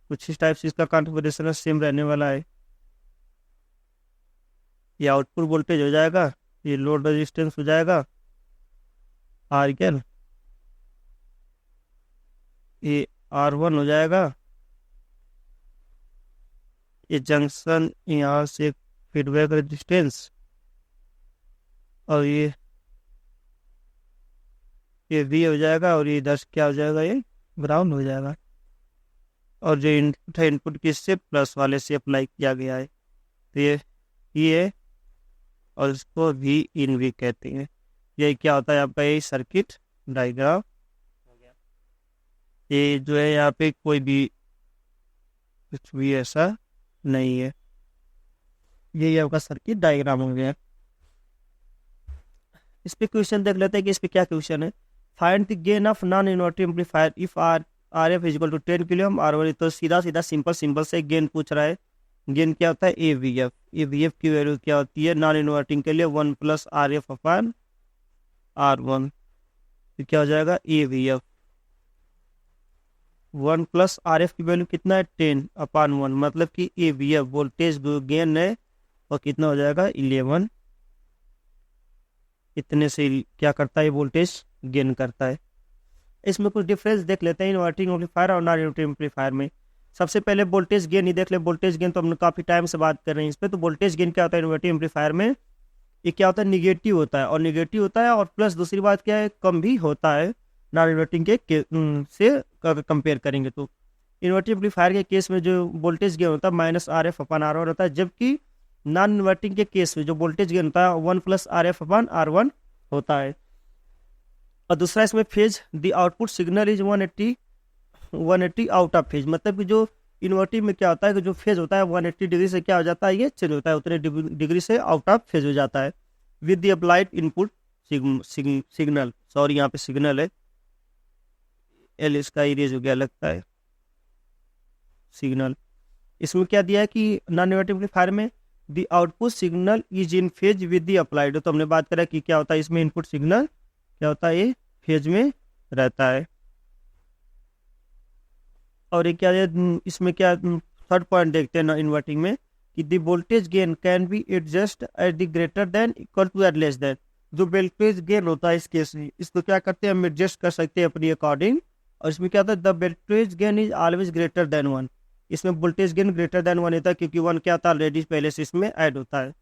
कुछ इस टाइप से इसका कॉन्फ़िगरेशन सेम रहने वाला है। ये आउटपुट वोल्टेज हो जाएगा, ये लोड रेजिस्टेंस हो जाएगा R, ये R1 हो जाएगा, ये जंक्शन यहाँ से फीडबैक रेजिस्टेंस, और ये V हो जाएगा, और ये इधर से क्या हो जाएगा, ये ग्राउंड हो जाएगा। और जो इनपुट है, इनपुट किससे प्लस वाले से अप्लाई किया गया है, तो ये है, और इसको Vin भी कहते हैं। ये क्या होता है यहाँ पे सर्किट डायग्राम। ये जो है यहाँ पे कोई भी कुछ भी ऐसा नहीं है, ये आपका सर्किट डायग्राम हो गया। इस पे क्वेश्चन देख लेते हैं कि इस पे क्या क्वेश्चन है। Find the gain of non inverting amplifier if RF equal to 10 kilo ohm R1। तो सीधा सिंपल से गेन पूछ रहा है। गेन क्या होता है AVF। AVF की वैल्यू क्या होती है नॉन इनवर्टिंग के लिए 1 प्लस RF अपॉन R1। तो क्या हो जाएगा AVF 1 प्लस RF की वैल्यू कितना है 10 अपॉन 1, मतलब कि AVF वोल्टेज गेन है और कितना हो जाएगा 11। इतने से क्या करता है वोल्टेज गेन करता है। इसमें कुछ डिफरेंस देख लेते हैं इन्वर्टिंग एम्पलीफायर और नॉन इन्वर्टिंग एम्पलीफायर में। सबसे पहले वोल्टेज गेन ही देख ले। वोल्टेज गेन तो हम काफी टाइम से बात कर रहे हैं इस पर। तो वोल्टेज गेन क्या होता है इन्वर्टिंग एम्पलीफायर में, ये क्या होता है निगेटिव होता है, और निगेटिव होता है और प्लस दूसरी बात क्या है कम भी होता है नॉन इन्वर्टिंग के से कंपेयर करेंगे। तो इन्वर्टिंग एम्पलीफायर के केस में जो वोल्टेज गेन होता है -RF अपॉन R1 होता है, जबकि नॉन इन्वर्टिंग के केस में जो वोल्टेज गेन होता है 1 प्लस RF अपॉन R1 होता है। और दूसरा इसमें phase the output signal is 180 out of phase, मतलब कि जो इन्वर्टिंग में क्या होता है कि जो फेज होता है 180 डिग्री से क्या हो जाता है ये चेंज होता है, उतने डिग्री से आउट ऑफ फेज हो जाता है with the applied input signal. Sorry यहाँ पे सिग्नल है, एल इसका इरेज हो गया लगता है सिग्नल। इसमें क्या दिया है कि नॉन इन्वर्टिंग एम्पलीफायर में the output signal is in phase with the applied. तो हमने बात करा कि क्या होता है इसमें इनपुट सिग्नल क्या होता है ये फेज में रहता है। और ये क्या है इसमें क्या थर्ड पॉइंट देखते हैं ना इन्वर्टिंग में कि the voltage gain can be adjust at the greater than equal to at less than. जो वोल्टेज गेन होता है इस केस में इसको क्या करते हैं हम एडजस्ट कर सकते हैं अपनी अकॉर्डिंग। और इसमें क्या होता है the voltage gain is always greater than 1। इसमें वोल्टेज गेन ग्रेटर देन 1 होता है क्योंकि 1 क्या होता है ऑलरेडी पहले से इसमें ऐड होता है।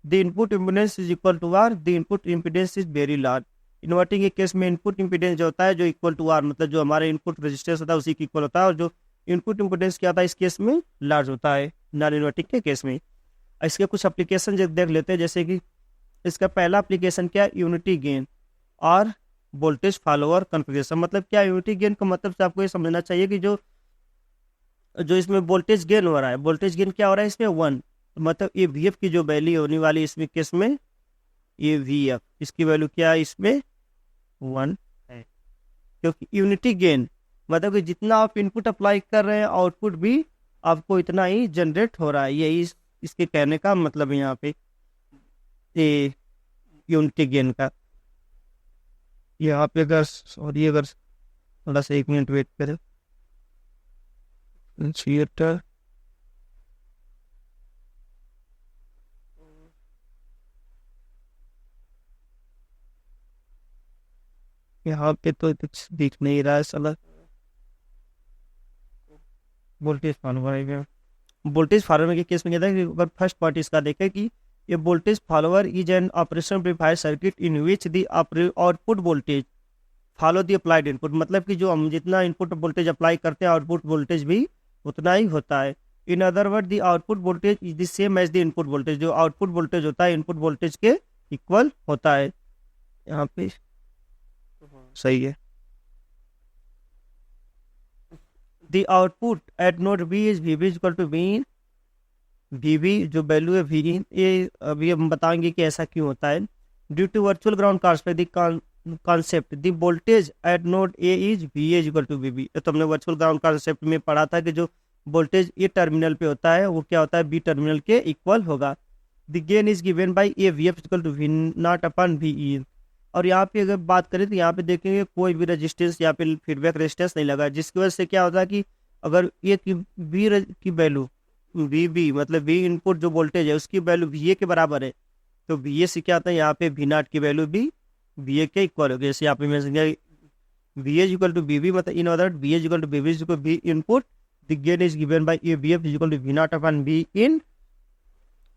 The input impedance is equal to R, the input impedance is very large. Inverting के केस में इनपुट इम्पीडेंस जो होता है जो इक्वल टू R, मतलब जो हमारा इनपुट रेजिस्टेंस होता है उसी की इक्वल होता है, और जो इनपुट इम्पीडेंस क्या होता है इस केस में लार्ज होता है नॉन इन्वर्टिंग के केस में। इसके कुछ एप्लीकेशन देख लेते हैं, जैसे कि इसका पहला एप्लीकेशन क्या है यूनिटी गेन और वोल्टेज फॉलोअर कॉन्फ़िगरेशन। मतलब क्या यूनिटी गेन का मतलब से आपको ये समझना चाहिए कि जो इसमें वोल्टेज गेन हो रहा है, वोल्टेज गेन क्या हो रहा है इसमें 1, मतलब ये VF की जो वैल्यू होने वाली इसमें केस में ये VF इसकी वैल्यू क्या है इसमें 1 है, क्योंकि यूनिटी गेन मतलब कि जितना आप इनपुट अप्लाई कर रहे हैं आउटपुट भी आपको इतना ही जनरेट हो रहा है। यही इसके कहने का मतलब है यहाँ पे ये यूनिटी गेन का। यहाँ पे अगर सॉरी अगर थोड़ा सा 1 मिनट वेट करें। थिएटर यहाँ पे तो कुछ दिख नहीं रहा है साला। वोल्टेज फॉलोवर, वोल्टेज फॉलोवर के केस में क्या था कि अगर फर्स्ट पार्ट इसका देखें कि ये voltage follower is an operation amplifier circuit in which the output voltage follow the applied input. मतलब कि जो हम जितना इनपुट वोल्टेज अप्लाई करते हैं आउटपुट वोल्टेज भी उतना ही होता है। In other word the output voltage is the same as the input voltage. जो आउटपुट वोल्टेज होता है इनपुट वोल्टेज के इक्वल होता है। यहाँ पे सही है। The output at node B is V B equal to V in. V B जो वैल्यू है वी इन, ये अभी हम बताएंगे कि ऐसा क्यों होता है। Due to virtual ground transfer the concept the voltage at node A is V A equal to V B. तो हमने वर्चुअल ग्राउंड कॉन्सेप्ट में पढ़ा था कि जो वोल्टेज ए टर्मिनल पे होता है वो क्या होता है बी टर्मिनल के इक्वल होगा। The gain is given by A V F equal to V naught upon V E. और यहाँ पे अगर बात करें तो यहाँ पे देखेंगे कोई भी रेजिस्टेंस या फिर फीडबैक रेजिस्टेंस नहीं लगा, जिसकी वजह से क्या होता है कि अगर ये की वैल्यू वी बी मतलब वी इनपुट जो वोल्टेज है उसकी वैल्यू वी ए के बराबर है, तो वी ए से क्या होता है यहाँ पे वी नॉट की वैल्यू भी वी ए के इक्वल होगी। जैसे यहाँ पे मैं V as equal to B B मतलब in other V as equal to B B is equal V input the gain is given by A V F is equal to V naught upon V in.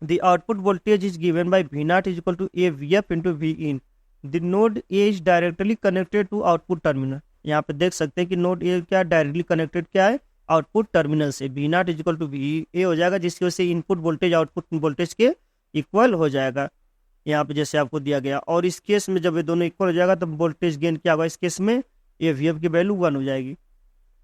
The output voltage is given by V naught is equal to A V F into V in. The node A is directly connected to output terminal. यहाँ पे देख सकते हैं कि node A क्या directly connected क्या है output terminal से। V naught is equal to V A हो जाएगा, जिसकी वजह से इनपुट वोल्टेज आउटपुट वोल्टेज के इक्वल हो जाएगा यहाँ पे जैसे आपको दिया गया। और इस केस में जब ये दोनों इक्वल हो जाएगा तब वोल्टेज गेन क्या होगा, इस केस में ये वी एफ की वैल्यू 1 हो जाएगी।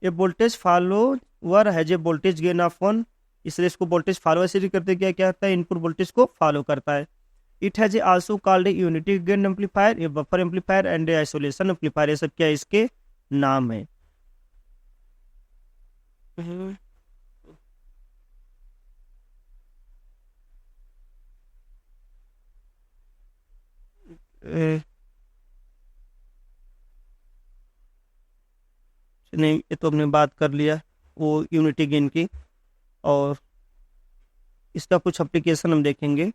ये वोल्टेज फॉलोवर है जो वोल्टेज गेन ऑफ 1, इसलिए इसको वोल्टेज फॉलोवर से भी करते क्या होता है इनपुट वोल्टेज को फॉलो करता है। It has also called a unity gain amplifier, A buffer amplifier and A isolation amplifier. ये सब क्या इसके नाम है। नहीं ये तो हमने बात कर लिया वो यूनिटी गेन की। और इसका कुछ एप्लीकेशन हम देखेंगे।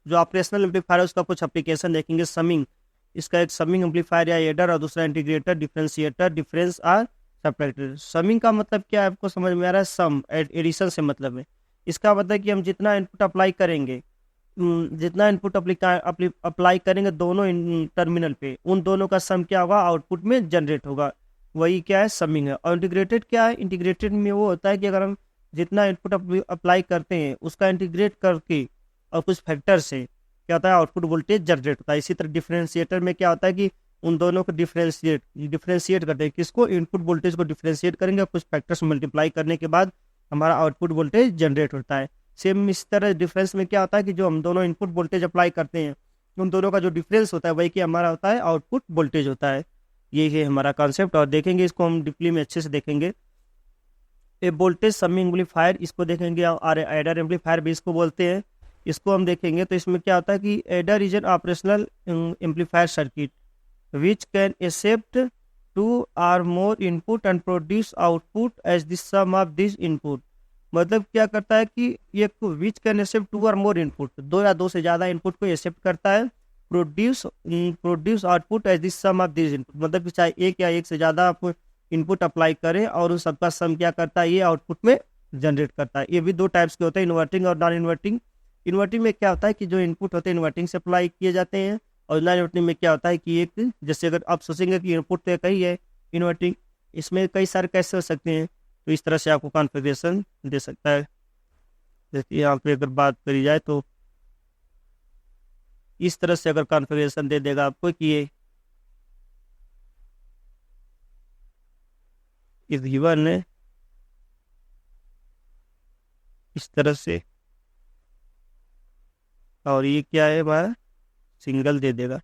जो ऑपरेशनल एम्पलीफायर है उसका कुछ एप्लीकेशन देखेंगे। समिंग, इसका एक समिंग एम्पलीफायर या एडर और दूसरा इंटीग्रेटर, डिफरेंशिएटर, डिफरेंस और सब्ट्रैक्टर। समिंग का मतलब क्या है आपको समझ में आ रहा है, सम एडिशन से मतलब है। इसका मतलब कि हम जितना इनपुट अप्लाई करेंगे जितना इनपुट अप्लाई करेंगे दोनों टर्मिनल पे उन दोनों का सम क्या होगा आउटपुट में जनरेट होगा, वही क्या है समिंग है। और इंटीग्रेटेड क्या है, इंटीग्रेटेड में वो होता है कि अगर हम जितना इनपुट अप्लाई करते हैं उसका इंटीग्रेट करके और कुछ फैक्टर से क्या होता है आउटपुट वोल्टेज जनरेट होता है। इसी तरह डिफरेंशिएटर में क्या होता है कि उन दोनों को डिफरेंशिएट करते हैं, किसको इनपुट वोल्टेज को डिफरेंशिएट करेंगे, कुछ फैक्टर से मल्टीप्लाई करने के बाद हमारा आउटपुट वोल्टेज जनरेट होता है। सेम इस तरह डिफरेंस में क्या होता है कि जो हम दोनों इनपुट वोल्टेज अप्लाई करते हैं उन दोनों का जो डिफरेंस होता है वही कि हमारा होता है आउटपुट वोल्टेज होता है। ये है हमारा कॉन्सेप्ट और देखेंगे इसको हम डीपली में अच्छे से देखेंगे। ए वोल्टेज समिंग एम्पलीफायर इसको देखेंगे और एडर एम्पलीफायर भी इसको बोलते हैं। इसको हम देखेंगे तो इसमें क्या होता है कि adder is an operational amplifier circuit which can accept 2 or more input and produce output as the sum of this input. मतलब क्या करता है कि ये which can accept 2 or more input, 2 या 2 से ज़्यादा इनपुट को एक्सेप्ट करता है। Produce output as this sum of this input, मतलब कि चाहे एक या एक से ज़्यादा आप इनपुट अप्लाई करें और उन सबका सम क्या करता है ये आउटपुट में जनरेट करता है। ये भी 2 टाइप्स के होते हैं, इन्वर्टिंग और नॉन इन्वर्टिंग। इन्वर्टिंग में क्या होता है कि जो इनपुट होते हैं इन्वर्टिंग से अप्लाई किए जाते हैं, और नॉन इन्वर्टिंग में क्या होता है कि एक जैसे अगर आप सोचेंगे कि इनपुट तो कई है इन्वर्टिंग, इसमें कई सारे कैसे हो सकते हैं, तो इस तरह से आपको कॉन्फ़िगरेशन दे सकता है। जैसे यहाँ पे अगर बात करी जाए तो इस तरह से अगर कॉन्फ़िगरेशन दे देगा आपको कि ये इस गिवन है इस तरह से, और ये क्या है हमारा सिंगल दे देगा,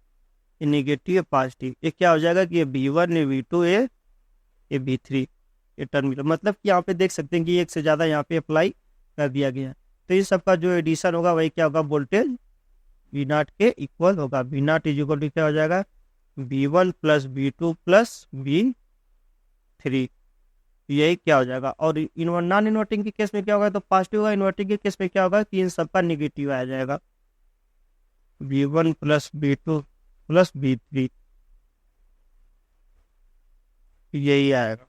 ये नेगेटिव या पॉजिटिव। ये क्या हो जाएगा कि ये V1 ये V2 ये V3 ये टर्मिनल। मतलब कि यहाँ पे देख सकते हैं कि एक से ज़्यादा यहाँ पे अप्लाई कर दिया गया। तो इस सब का जो एडिशन होगा वही क्या होगा, वोल्टेज वी नॉट के इक्वल होगा। V naught is equal to क्या हो जाएगा, V1 plus V2 plus V3, यही क्या हो जाएगा। और नॉन इन्वर्टिंग के केस में क्या होगा, तो पॉजिटिव होगा। इन्वर्टिंग के केस में क्या होगा कि इन सब का निगेटिव आ जाएगा, V1 plus V2 plus V3, यही आएगा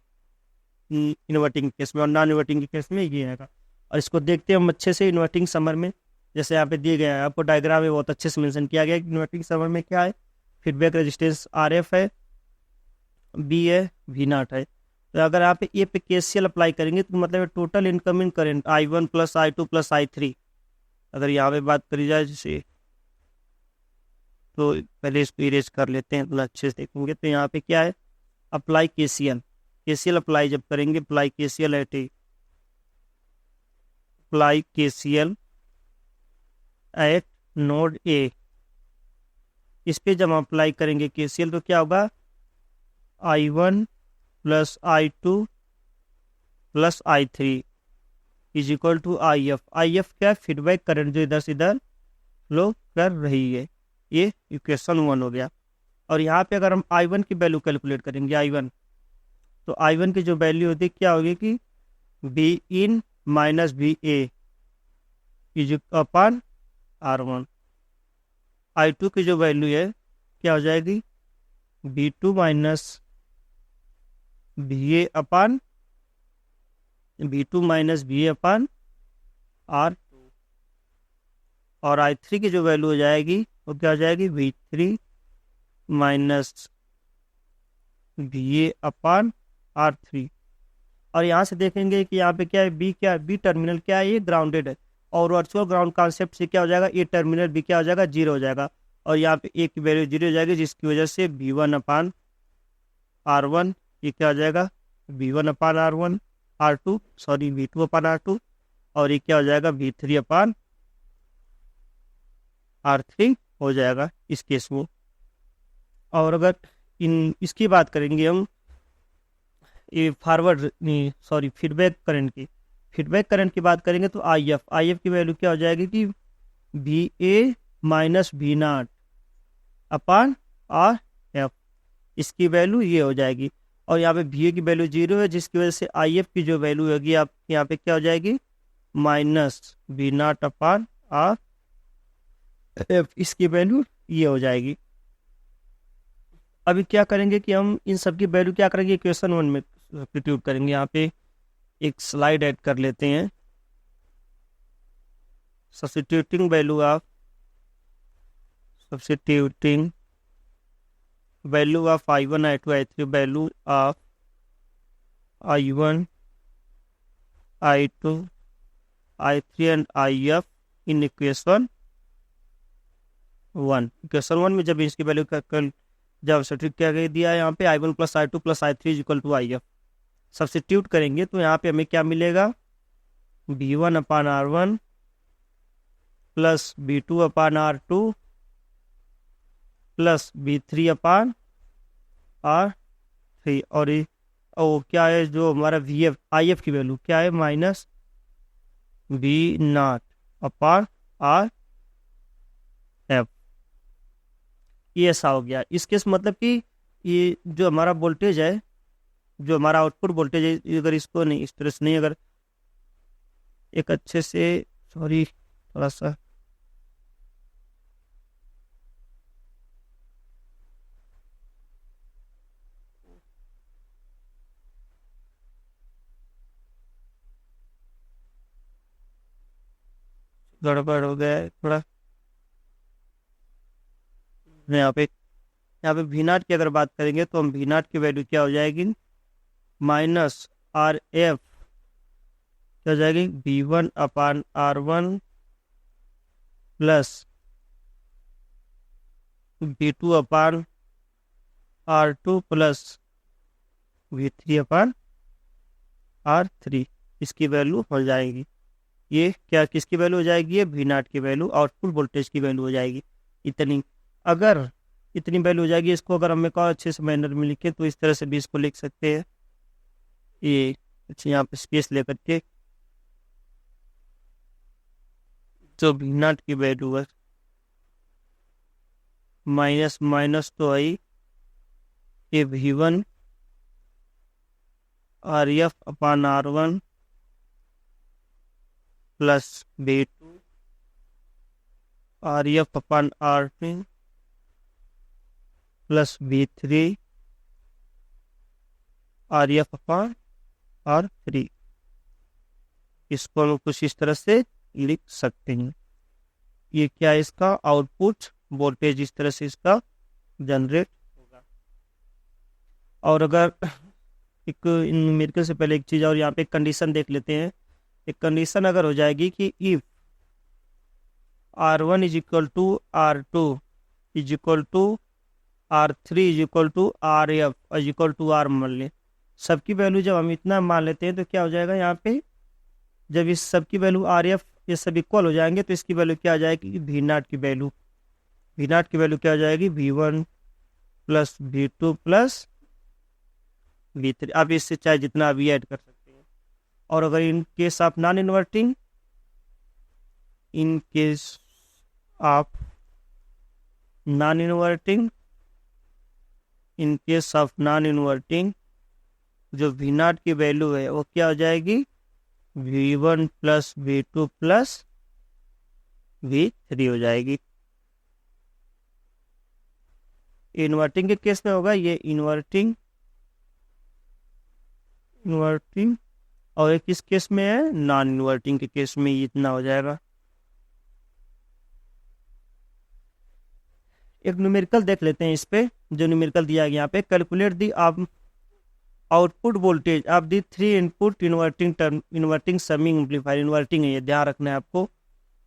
इन्वर्टिंग केस में। और नॉन इन्वर्टिंग के केस में ये आएगा। और इसको देखते हैं हम अच्छे से इन्वर्टिंग समर में, जैसे यहाँ पे दिए गए हैं, आपको डायग्राम में बहुत अच्छे से मेंशन किया गया है कि इन्वर्टिंग समर में क्या है, फीडबैक रेजिस्टेंस RF है, B है, V नॉट है। तो अगर आप ए पे KCL अप्लाई करेंगे तो मतलब total incoming current I1 plus I2 plus I3, अगर यहाँ पे बात करी जाए जैसे, तो पहले इसको इरेज कर लेते हैं, तो अच्छे से देखेंगे। तो यहाँ पे क्या है, अप्लाई KCL अप्लाई जब करेंगे, apply KCL eight node A, इस पे जब हम अप्लाई करेंगे KCL तो क्या होगा, I1 plus I2 plus I3 is equal to IF क्या, फीडबैक करंट जो इधर से इधर फ्लो कर रही है, ये इक्वेशन 1 हो गया। और यहाँ पे अगर हम I1 की वैल्यू कैलकुलेट करेंगे, I1, तो I1 की जो वैल्यू होती है क्या होगी कि be in minus VA is upon R1। I2 की जो वैल्यू है क्या हो जाएगी, V2 minus VA upon R2। और I3 की जो वैल्यू हो जाएगी वो क्या हो जाएगी, V3 minus VA upon R3। और यहाँ से देखेंगे कि यहाँ पे क्या है, बी टर्मिनल क्या है, ये ग्राउंडेड है। और वर्चुअल ग्राउंड कॉन्सेप्ट से क्या हो जाएगा, ए टर्मिनल भी क्या हो जाएगा, 0 हो जाएगा। और यहाँ पे ए की वैल्यू 0 हो जाएगी, जिसकी वजह से V1 अपान R1 ये क्या हो जाएगा, V1 अपान R2 V2 अपान R2। और ये क्या हो जाएगा, V3 अपान R3 हो जाएगा इस केस में। और अगर इसकी बात करेंगे हम, ये फीडबैक करंट की बात करेंगे तो IF की वैल्यू क्या हो जाएगी कि VA minus V not upon RF, इसकी वैल्यू ये हो जाएगी। और यहाँ पे VA की वैल्यू 0 है, जिसकी वजह से IF की जो वैल्यू होगी आप यहाँ पे क्या हो जाएगी, minus V not upon RF, इसकी वैल्यू ये हो जाएगी। अभी क्या करेंगे कि हम इन सब की वैल्यू क्या करेंगे, इक्वेशन 1 में सब्स्टिट्यूट करेंगे। यहाँ पे एक स्लाइड ऐड कर लेते हैं, substituting value of I1 I2 I3, value of I1 I2 I3 and IF in equation 1। Equation 1 में जब इसकी वैल्यू जब सब्स्टिट्यूट किया गया दिया है यहाँ पे I1 plus I2 plus I3 is equal to IF, substitute करेंगे तो यहाँ पे हमें क्या मिलेगा, V1 अपान R1 प्लस V2 अपान R2 प्लस V3 अपान R3। और क्या है जो हमारा IF की वैल्यू क्या है, minus V not upon RF, ये ऐसा हो गया। इस केस मतलब कि ये जो हमारा वोल्टेज है, जो हमारा आउटपुट वोल्टेज है, अगर इसको नहीं इस तरह से नहीं, अगर एक अच्छे से थोड़ा सा गड़बड़ हो गया है थोड़ा। यहाँ पे V नॉट की अगर बात करेंगे तो हम V नॉट की वैल्यू क्या हो जाएगी, माइनस RF क्या हो जाएगी, V1 अपान R1 प्लस V2 अपान R2 प्लस V3 अपान R3, इसकी वैल्यू हो जाएगी। ये क्या किसकी वैल्यू हो जाएगी, ये V नॉट की वैल्यू, आउटपुट वोल्टेज की वैल्यू हो जाएगी इतनी। अगर इतनी वैल्यू हो जाएगी, इसको अगर हम एक और अच्छे से मैनर में लिखें तो इस तरह से भी इसको लिख सकते हैं, ये अच्छा यहाँ पे स्पेस लेकर के जो वी नॉट की वैल्यू है माइनस माइनस तो आई, ये V1 RF upon R1 plus V2 RF अपान R2 प्लस V3 RF अपान R3। इसको हम कुछ इस तरह से लिख सकते हैं। ये क्या है, इसका आउटपुट वोल्टेज इस तरह से इसका जनरेट होगा। और अगर एक न्यूमेरिकल से पहले एक चीज़ और यहाँ पे एक कंडीशन देख लेते हैं। एक कंडीशन अगर हो जाएगी कि if R1 is equal to R2 is equal to R3 is equal to RF is equal to R मान लें, सबकी वैल्यू जब हम इतना मान लेते हैं तो क्या हो जाएगा यहाँ पे, जब इस सबकी वैल्यू RF ये सब इक्वल हो जाएंगे तो इसकी वैल्यू क्या आ जाएगी, V0 की वैल्यू, V0 की वैल्यू क्या हो जाएगी, V1 plus V2 plus V3। आप इससे चाहे जितना भी ऐड कर सकते हैं। और अगर in case of non inverting, in case of non inverting, in case of non inverting जो V0 की वैल्यू है वो क्या हो जाएगी, V1 plus V2 plus V3 हो जाएगी। इन्वर्टिंग के केस में होगा ये इन्वर्टिंग, इन्वर्टिंग, और एक किस केस में है, नॉन इन्वर्टिंग के केस में इतना हो जाएगा। एक न्यूमेरिकल देख लेते हैं इस पे, जो न्यूमेरिकल दिया गया यहाँ पे, calculate the output voltage of the 3 input inverting term, inverting summing amplifier, inverting है ये ध्यान रखना है आपको,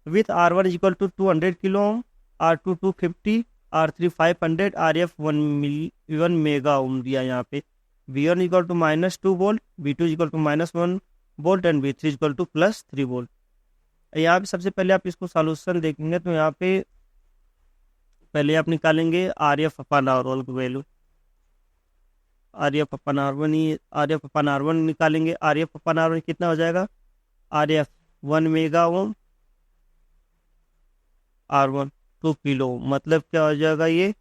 with R1 is equal to 200 kilo ohm, R2 250, R3 500, RF 1 mega ohm दिया यहाँ पे। V1 equal to -2 volt, V2 equal to -1 volt and V3 equal to +3 volt. यहाँ पे सबसे पहले आप इसको सॉल्यूशन देखेंगे तो यहाँ पे पहले आप निकालेंगे RF अपान R1 की वैल्यू, RF अपान R1 ही, RF अपान R1 निकालेंगे, RF अपान R1 कितना हो जाएगा, RF 1 मेगा ओम, R1 2 किलो ओम, मतलब क्या हो जाएगा ये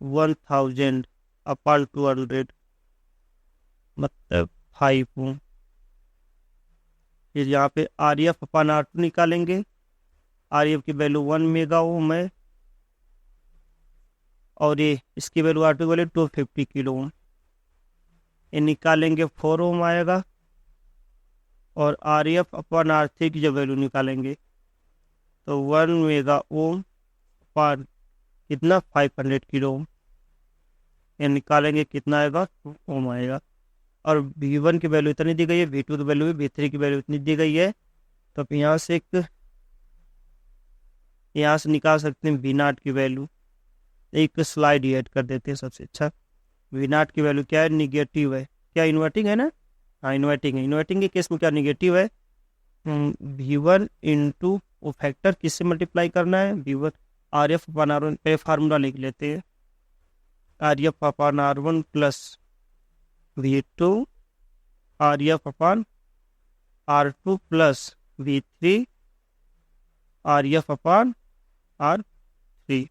1000 अपान 200 मतलब 5 ओम। फिर यहाँ पे RF अपान R2 निकालेंगे, RF की वैल्यू 1 मेगा ओम है और ये इसकी वैल्यू R2 की वैल्यू 250 किलो ओम, ये निकालेंगे 4 ओम आएगा। और RF अपान R3 की जो वैल्यू निकालेंगे तो 1 मेगा ओम पर कितना 500 किलो ओम, ये निकालेंगे कितना आएगा 2 ओम आएगा। और V1 की वैल्यू इतनी दी गई है, V2 की वैल्यू, V3 की वैल्यू इतनी दी गई है, तो यहाँ से निकाल सकते हैं V0 की वैल्यू। एक स्लाइड ऐड कर देते हैं सबसे अच्छा। V0 की वैल्यू क्या है, निगेटिव है, क्या इन्वर्टिंग है ना, हाँ इन्वर्टिंग है। इन्वर्टिंग के केस में क्या निगेटिव है, V1 इंटू वो फैक्टर किससे मल्टीप्लाई करना है, V1 RF अपान R1 पे फार्मूला लिख लेते हैं, RF upon R1 plus V2 RF अपान R2 प्लस V3 RF अपान R3।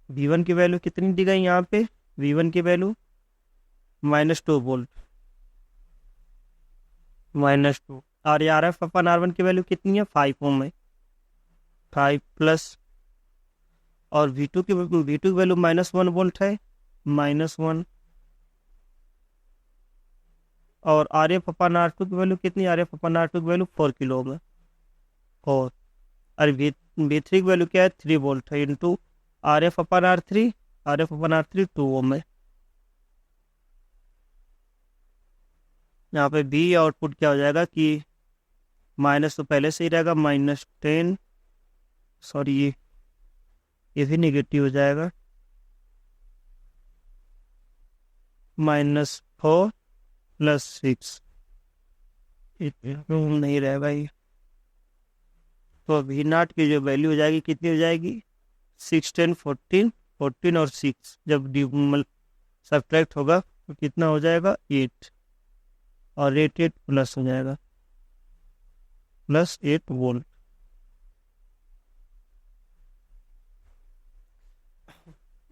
V1 की वैल्यू कितनी दी गई यहाँ पे, V1 की वैल्यू -2 वोल्ट, -2, और RF अपान R1 की वैल्यू कितनी है 5 ओम है, 5 प्लस, और V2 की वैल्यू -1 वोल्ट है, -1, और RF अपान R2 की वैल्यू कितनी, RF अपान R2 की वैल्यू 4 किलो ओम है, 4, और V3 की वैल्यू क्या है 3 वोल्ट है, इंटू RF अपान R3, RF अपान R3 2 ओम है। यहाँ पे B आउटपुट क्या हो जाएगा कि माइनस तो पहले से ही रहेगा, -10, सॉरी ये भी नेगेटिव हो जाएगा, -4 प्लस 6 नहीं रहेगा ये, तो V0 की जो वैल्यू हो जाएगी कितनी हो जाएगी 6, 10, 14, 14 और 6 जब सब्ट्रैक्ट होगा तो कितना हो जाएगा 8, और 8 प्लस हो जाएगा। Plus 8 volt.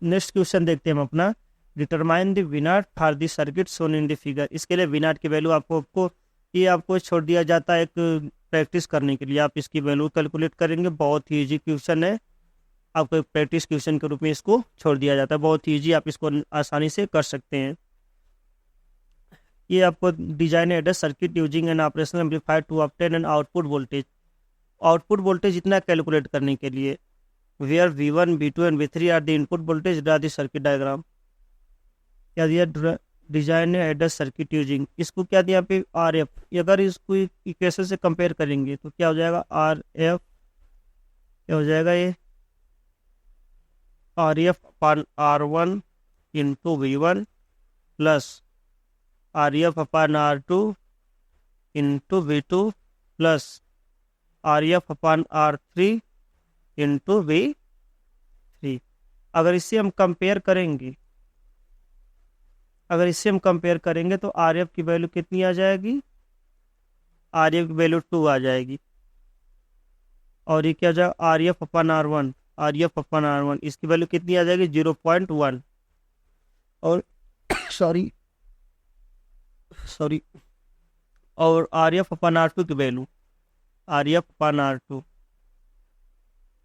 नेक्स्ट क्वेश्चन देखते हैं हम अपना, determine the V naught for the circuit shown in the figure. इसके लिए विनाट की वैल्यू आपको ये आपको छोड़ दिया जाता है एक प्रैक्टिस करने के लिए, आप इसकी वैल्यू कैलकुलेट करेंगे। बहुत ही ईजी क्वेश्चन है, आपको एक प्रैक्टिस क्वेश्चन के रूप में इसको छोड़ दिया जाता है, बहुत ही ईजी, आप इसको आसानी से कर सकते हैं। ये आपको designed circuit using an operational amplifier to obtain an output voltage. Output voltage इतना कैलकुलेट करने के लिए, where V1 V2 and V3 are the input voltage, draw the circuit diagram. क्या दिया, डिजाइन एड सर्किट यूजिंग, इसको क्या दिया पे RF। अगर इसको इक्वेशन से कंपेयर करेंगे तो क्या हो जाएगा, RF क्या हो जाएगा, ये RF upon R1 into V1 plus RF अपान R2 into V2 plus RF अपान R3 इंटू V3। अगर इससे हम कंपेयर करेंगे, तो RF की वैल्यू कितनी आ जाएगी, RF की वैल्यू 2 आ जाएगी। और ये क्या हो जाएगा, RF अपान R1, इसकी वैल्यू कितनी आ जाएगी, 0.1। और सॉरी और RF अपान R2 की वैल्यू, RF अपान R2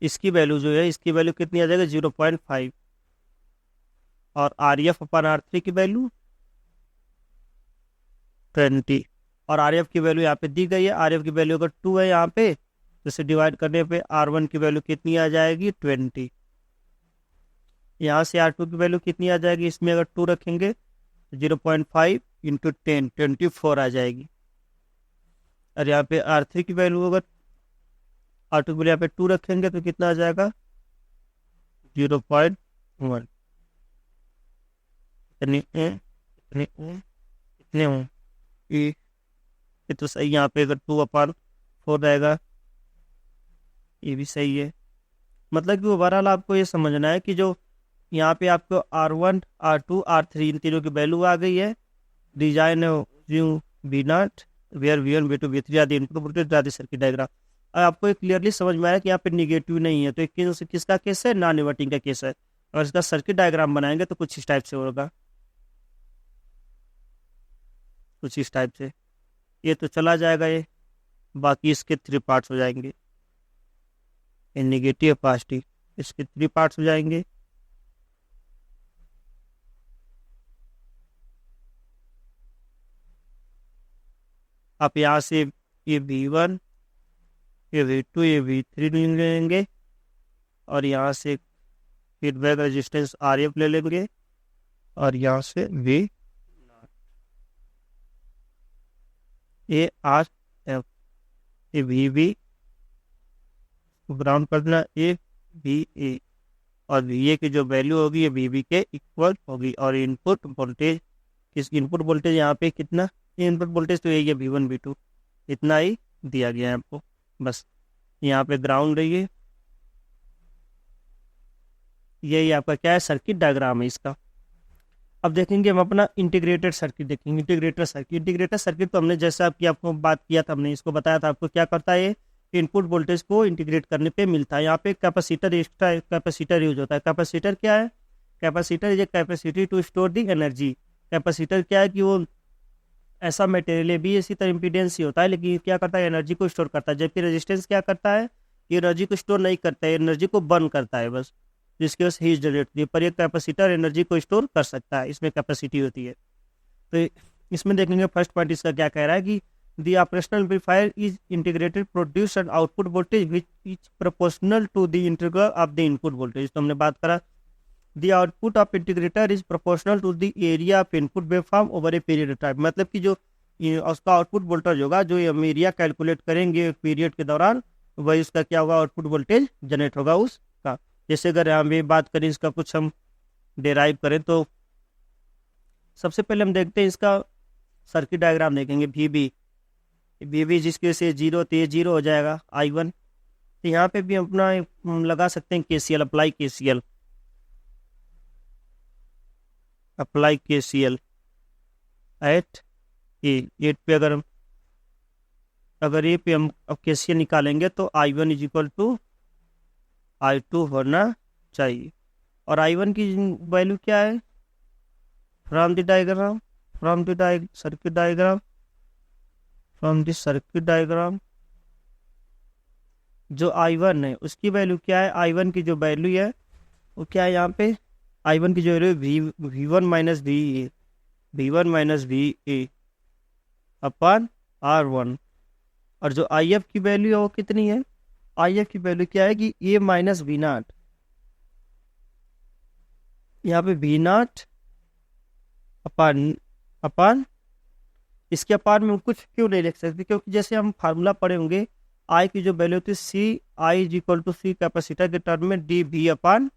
इसकी वैल्यू जो है, इसकी वैल्यू कितनी आ जाएगी, 0.5। और RF अपान R3 की वैल्यू 20। और RF की वैल्यू यहाँ पे दी गई है, RF की वैल्यू अगर 2 है यहाँ पे, तो इसे डिवाइड करने पे R1 की वैल्यू कितनी आ जाएगी, 20। यहाँ से R2 की वैल्यू कितनी आ जाएगी, इसमें अगर 2 रखेंगे 0.5 इंटू 10 24 आ जाएगी। और यहाँ पे R3 की वैल्यू अगर R2 की वैल्यू यहाँ पे 2 रखेंगे तो कितना आ जाएगा, 0.1। इतने हो ये तो सही, यहाँ पे अगर 2/4 रहेगा, ये भी सही है। मतलब कि ओवरऑल आपको ये समझना है कि जो यहाँ पे आपको R1 R2 R3 इन तीनों की वैल्यू आ गई है। Design V0 where V1 V2 V3 आदि इनपुट वोल्टेज आदि सर्किट डायग्राम। अब आपको क्लियरली समझ में आया कि यहाँ पे निगेटिव नहीं है, तो एक किसका केस है, नॉन इन्वर्टिंग का केस है। और इसका सर्किट डायग्राम बनाएंगे तो कुछ इस टाइप से होगा, कुछ इस टाइप से। ये तो चला जाएगा ये, बाकी इसके 3 पार्ट्स हो जाएंगे, ये निगेटिव पॉजिटिव, इसके 3 पार्ट्स हो जाएंगे। आप यहाँ से ये V1 ये V2 ये V3 ले लेंगे, और यहाँ से फीडबैक रेजिस्टेंस RF ले लेंगे, और यहाँ से V ये RF, ये VB ग्राउंड कर देना, ये VA, और VA की जो वैल्यू होगी ये VB के इक्वल होगी। और इनपुट वोल्टेज, किस इनपुट वोल्टेज यहाँ पे कितना, इनपुट वोल्टेज तो यही है V1 V2, इतना ही दिया गया है आपको। बस यहाँ पे ग्राउंड रहिए, यही आपका क्या है, सर्किट डायग्राम है इसका। अब देखेंगे हम अपना इंटीग्रेटेड सर्किट देखेंगे। इंटीग्रेटेड सर्किट तो हमने जैसे आपको बात किया था, हमने इसको बताया था आपको क्या करता है, इनपुट वोल्टेज को इंटीग्रेट करने पे मिलता है। यहाँ पे कैपेसिटर, एक्स्ट्रा कैपेसिटर यूज होता है। कैपेसिटर क्या है, capacitor is a capacity to store the energy. Capacitor क्या है कि वो ऐसा मटेरियल है, भी इसी तरह इम्पीडेंस ही होता है, लेकिन क्या करता है, एनर्जी को स्टोर करता है। जबकि रेजिस्टेंस क्या करता है, ये एनर्जी को स्टोर नहीं करता है, एनर्जी को बर्न करता है बस, जिसकी वजह से हीट जनरेट होती है। पर ये कैपेसिटर एनर्जी को स्टोर कर सकता है, इसमें कैपेसिटी होती है। तो इसमें देखेंगे फर्स्ट पॉइंट इसका क्या कह रहा है कि the operational amplifier is integrated produce an output voltage which is proportional to the integral of the input voltage. तो हमने बात करा, the output of integrator is proportional to the area of input waveform over a period of time. मतलब कि जो उसका output voltage होगा, जो हम एरिया कैलकुलेट करेंगे पीरियड के दौरान, वही उसका क्या होगा, आउटपुट वोल्टेज जनरेट होगा उसका। जैसे अगर हम ये बात करें, इसका कुछ हम डेराइव करें, तो सबसे पहले हम देखते हैं इसका सर्किट डायग्राम देखेंगे। वी जिसके से 0, तो ये 0 हो जाएगा I1। तो यहाँ पे भी अपना लगा सकते हैं KCL, अप्लाई KCL एट 8 पे अगर हम अगर ये पे हम अब केसीएल निकालेंगे तो I1 is equal to I2 होना चाहिए। और I1 की वैल्यू क्या है, from the diagram, from the circuit diagram, from the circuit diagram जो I1 है उसकी वैल्यू क्या है, I1 की जो वैल्यू है वो क्या है यहाँ पे, I1 की जो वैल्यू V1 माइनस वी ए, V1 माइनस वी ए अपन R1। और जो IF की वैल्यू है वो कितनी है, IF की वैल्यू क्या है कि ए माइनस वी नॉट, यहाँ पे वी नॉट अपन अपन इसके अपार में कुछ क्यों नहीं लिख सकते, क्योंकि जैसे हम फार्मूला पढ़े होंगे आई की जो वैल्यू होती है C I is equal to C capacitor के टर्म में D V upon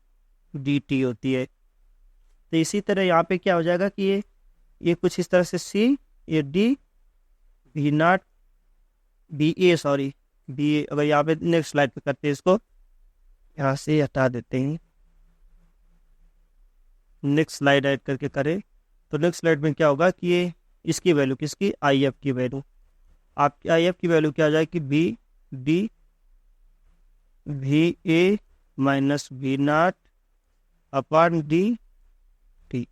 D T होती है। तो इसी तरह यहाँ पे क्या हो जाएगा कि ये कुछ इस तरह से सी, ये D V naught B A, sorry B A. अगर यहाँ पे नेक्स्ट स्लाइड पे करते हैं इसको, यहाँ से हटा देते हैं, नेक्स्ट स्लाइड ऐड करके करें तो नेक्स्ट स्लाइड में क्या होगा कि ये इसकी वैल्यू किसकी, आई एफ की वैल्यू, आपकी आई एफ की वैल्यू क्या आ जाएगी, B D V A minus V naught upon D T.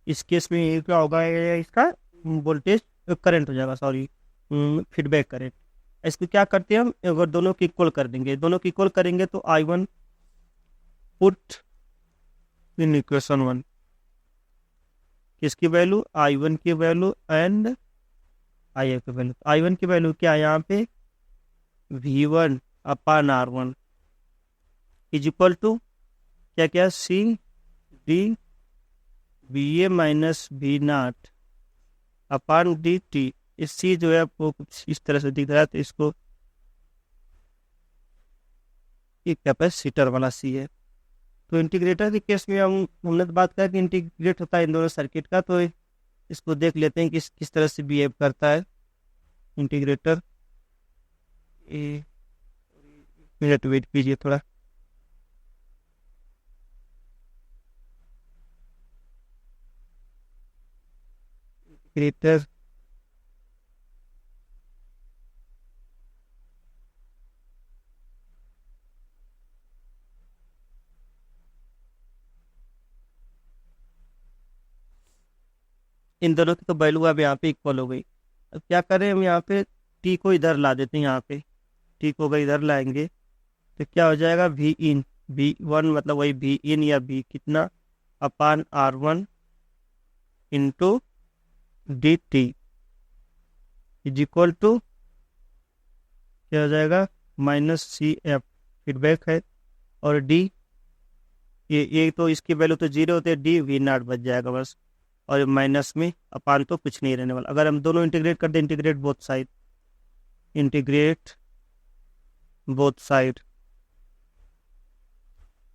इस केस में ये क्या होगा, इसका वोल्टेज करंट हो जाएगा, सॉरी फीडबैक करंट। इसको क्या करते हैं हम, अगर दोनों की इक्वल कर देंगे, दोनों की इक्वल करेंगे तो I1 पुट इन इक्वेशन 1, किसकी वैल्यू, I1 की वैल्यू एंड IF की वैल्यू। I1 की वैल्यू क्या है यहाँ पे, V1 upon R1 is equal to क्या क्या, C D B A minus B naught upon D T. इस सी जो है आपको कुछ इस तरह से दिख रहा है, तो इसको ये कैपेसिटर वाला सी है। तो इंटीग्रेटर के केस में हमने तो बात करा कि इंटीग्रेट होता है इन दोनों सर्किट का, तो इसको देख लेते हैं कि किस तरह से बिहेव करता है इंटीग्रेटर। मिनट वेट कीजिए थोड़ा, इंटीग्रेटर इन दोनों की तो वैल्यू अब यहाँ पे इक्वल हो गई। अब क्या करें, हम यहाँ पे टी को इधर ला देते हैं, यहाँ पे टी को अगर इधर लाएंगे तो क्या हो जाएगा, वी इन V1 मतलब वही वी इन या वी कितना upon R1 into D T is equal to क्या हो जाएगा, माइनस सी एफ फीडबैक है, और डी ये तो इसकी वैल्यू तो जीरो होती है, डी वी नॉट बच जाएगा बस, और माइनस में अपान तो कुछ नहीं रहने वाला। अगर हम दोनों इंटीग्रेट कर दें, integrate both side, integrate both side,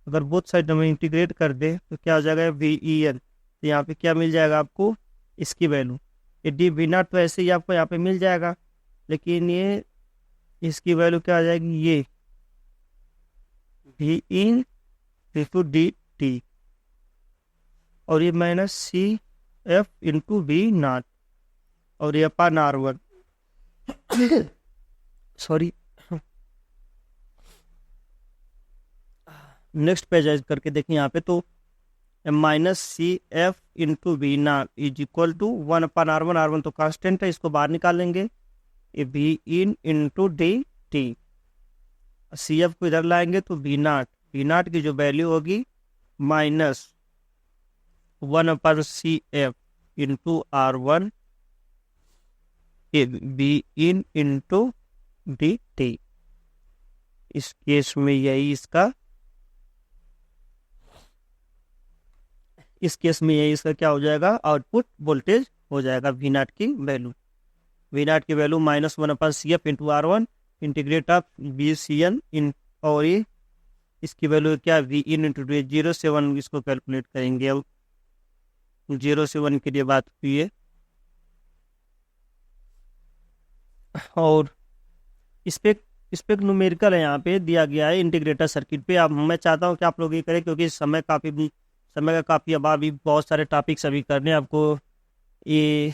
अगर बोथ साइड हम इंटीग्रेट कर दे तो क्या हो जाएगा, वी ई एन। तो यहाँ पे क्या मिल जाएगा आपको, इसकी वैल्यू, ये डी वी नॉट तो ऐसे ही आपको यहाँ पे मिल जाएगा, लेकिन ये इसकी वैल्यू क्या आ जाएगी, ये V in to D T, और ये minus C F into V naught, और ये अपान R1 सॉरी। नेक्स्ट पेज करके देखें यहाँ पे, तो minus C F into V naught is equal to 1 upon R1, R1 तो कांस्टेंट है, इसको बाहर निकालेंगे, ये V in into D T, C F को इधर लाएंगे तो वी नॉट की जो वैल्यू होगी minus 1 upon C F into R1 B in into D T. इस केस में यही इसका क्या हो जाएगा, आउटपुट वोल्टेज हो जाएगा वी नॉट की value minus 1 upon C F into R1 integrate of B C N in, और ये इसकी वैल्यू क्या, वी इन इंटू डी, 0 से 1 इसको कैलकुलेट करेंगे। अब 0 से 1 के लिए बात हुई है, और इस पे न्यूमेरिकल है यहाँ पे दिया गया है इंटीग्रेटर सर्किट पे। अब मैं चाहता हूँ कि आप लोग ये करें, क्योंकि समय का काफ़ी अभाव, अभी बहुत सारे टॉपिक्स अभी करने आपको, ये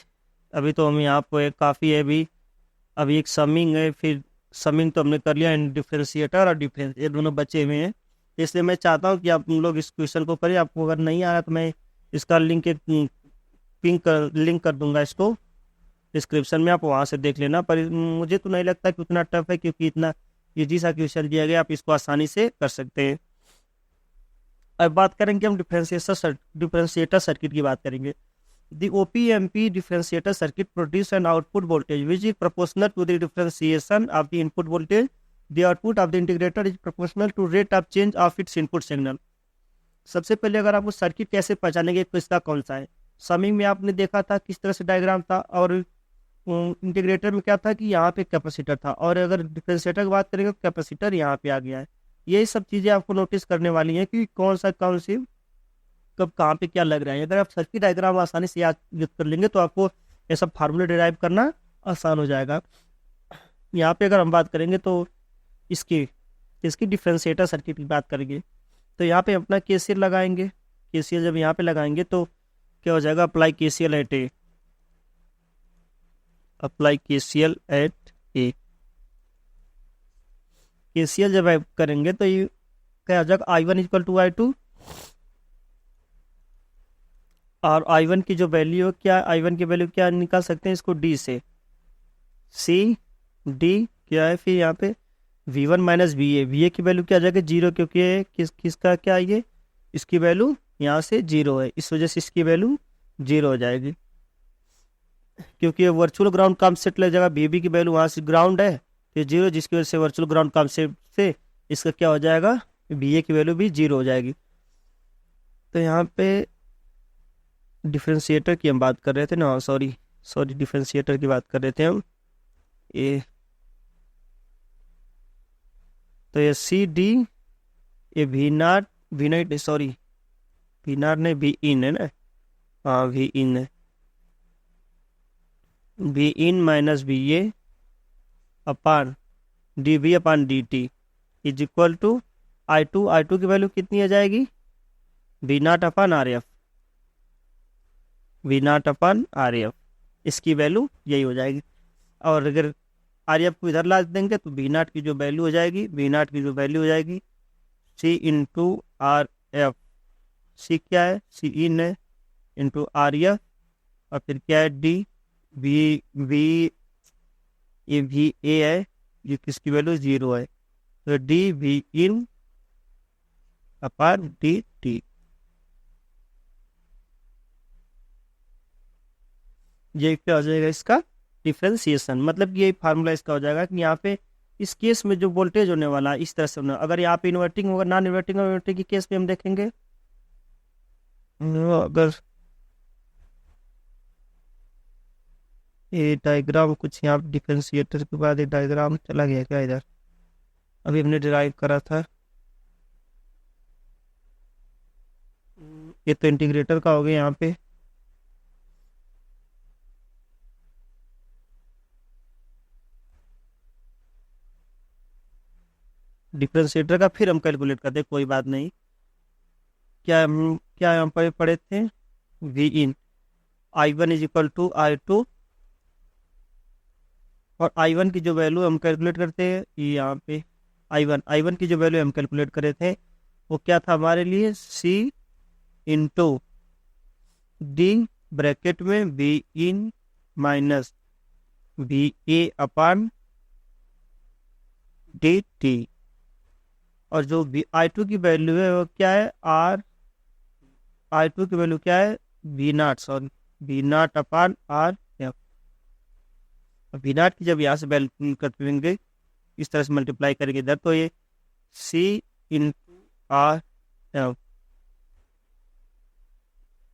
अभी तो हम यहाँ पे काफ़ी है, अभी अब एक समिंग है, फिर समिंग तो हमने कर लिया, एंड डिफरेंशिएटर और डिफरेंस ये दोनों बचे हुए हैं। इसलिए मैं चाहता हूँ कि आप लोग इस क्वेश्चन को करिए। आपको अगर नहीं आ रहा तो मैं इसका लिंक कर दूंगा इसको डिस्क्रिप्शन में, आप वहाँ से देख लेना। पर मुझे तो नहीं लगता कि उतना टफ है, क्योंकि इतना इजी सा क्वेश्चन दिया गया, आप इसको आसानी से कर सकते हैं। अब बात करेंगे हम डिफरेंशिएटर सर्किट की बात करेंगे। The OPMP differentiator circuit produce an output voltage which is proportional to the differentiation of the input voltage. The output of the integrator is proportional to rate of change of its input signal. सबसे पहले अगर आपको circuit कैसे पहचानेंगे तो इसका कौन सा है, समिंग में आपने देखा था किस तरह से डायग्राम था, और इंटीग्रेटर में क्या था कि यहाँ पे कैपेसिटर था, और अगर डिफरेंशिएटर की बात करेंगे तो कैपेसिटर यहाँ पे आ गया है। यही सब चीज़ें आपको नोटिस करने वाली हैं कि कौन सी कब कहाँ पे क्या लग रहा है। अगर आप सर्किट डायग्राम आसानी से याद कर लेंगे तो आपको ये सब फार्मूले डिराइव करना आसान हो जाएगा। यहाँ पे अगर हम बात करेंगे तो इसकी इसकी डिफरेंशिएटर सर्किट की बात करेंगे, तो यहाँ पे अपना केसीएल लगाएंगे। केसीएल जब यहाँ पे लगाएंगे तो क्या हो जाएगा, अप्लाई केसीएल एट ए, अप्लाई केसीएल एट ए। केसीएल जब आप करेंगे तो ये क्या हो जाएगा, I1 इक्वल टू I2, और I1 की जो वैल्यू क्या, I1 की वैल्यू क्या निकाल सकते हैं इसको D से, C D क्या है, फिर यहाँ पे V1 माइनस VA की वैल्यू क्या आ जाएगा 0, क्योंकि किसका क्या है ये, इसकी वैल्यू यहाँ से 0 है, इस वजह से इसकी वैल्यू 0 हो जाएगी। क्योंकि ये वर्चुअल ग्राउंड कॉन्सेप्ट लग जाएगा, VB की वैल्यू वहाँ से ग्राउंड है फिर 0, जिसकी वजह से वर्चुअल ग्राउंड कॉन्सेप्ट से इसका क्या हो जाएगा, VA की वैल्यू भी 0 हो जाएगी। तो यहाँ पे डिफरेंशिएटर की हम बात कर रहे थे ना, सॉरी डिफरेंशिएटर की बात कर रहे थे हम। ये तो ये सी डी, ये V naught sorry V naught नहीं, वी इन है ना, हाँ वी इन है, V in minus V A upon D V upon D T is equal to I two की वैल्यू कितनी आ जाएगी, V naught upon R F, V naught upon R F, इसकी value यही हो जाएगी। और अगर आर एफ को इधर ला देंगे तो वी नॉट की जो वैल्यू हो जाएगी, सी इंटू आर एफ, सी क्या है, सी इन है, इंटू आर एफ, और फिर क्या है डी वी वी ये वी ए है, ये किसकी वैल्यू 0 है, तो D V in upon D T. ये क्या हो जाएगा इसका डिफरेंशिएशन, मतलब ये फार्मूला इसका हो जाएगा कि यहाँ पे इस केस में जो वोल्टेज होने वाला है इस तरह से होना, अगर यहाँ पे इन्वर्टिंग होगा, नॉन इन्वर्टिंग और इन्वर्टिंग के केस में हम देखेंगे, अगर ये डायग्राम कुछ यहाँ डिफरेंशिएटर के बाद ये डायग्राम चला गया क्या इधर, अभी हमने डिराइव करा था, ये तो इंटीग्रेटर का हो गया यहाँ पे। डिफरेंशिएटर का फिर हम कैलकुलेट करते हैं, कोई बात नहीं। क्या हम पढ़े थे, V in I1 is equal to I2, और I1 की जो वैल्यू हम कैलकुलेट करते हैं यहाँ पे I1 की जो वैल्यू हम कैलकुलेट करे थे वो क्या था हमारे लिए, C इंटू डी ब्रैकेट में V in minus V A upon D T, और जो I2 की वैल्यू है वो क्या है, I2 की वैल्यू क्या है, V naught upon R F. V naught की जब यहाँ से वैल्यू करेंगे इस तरह से मल्टीप्लाई करेंगे इधर, तो ये सी इंटू आर एफ,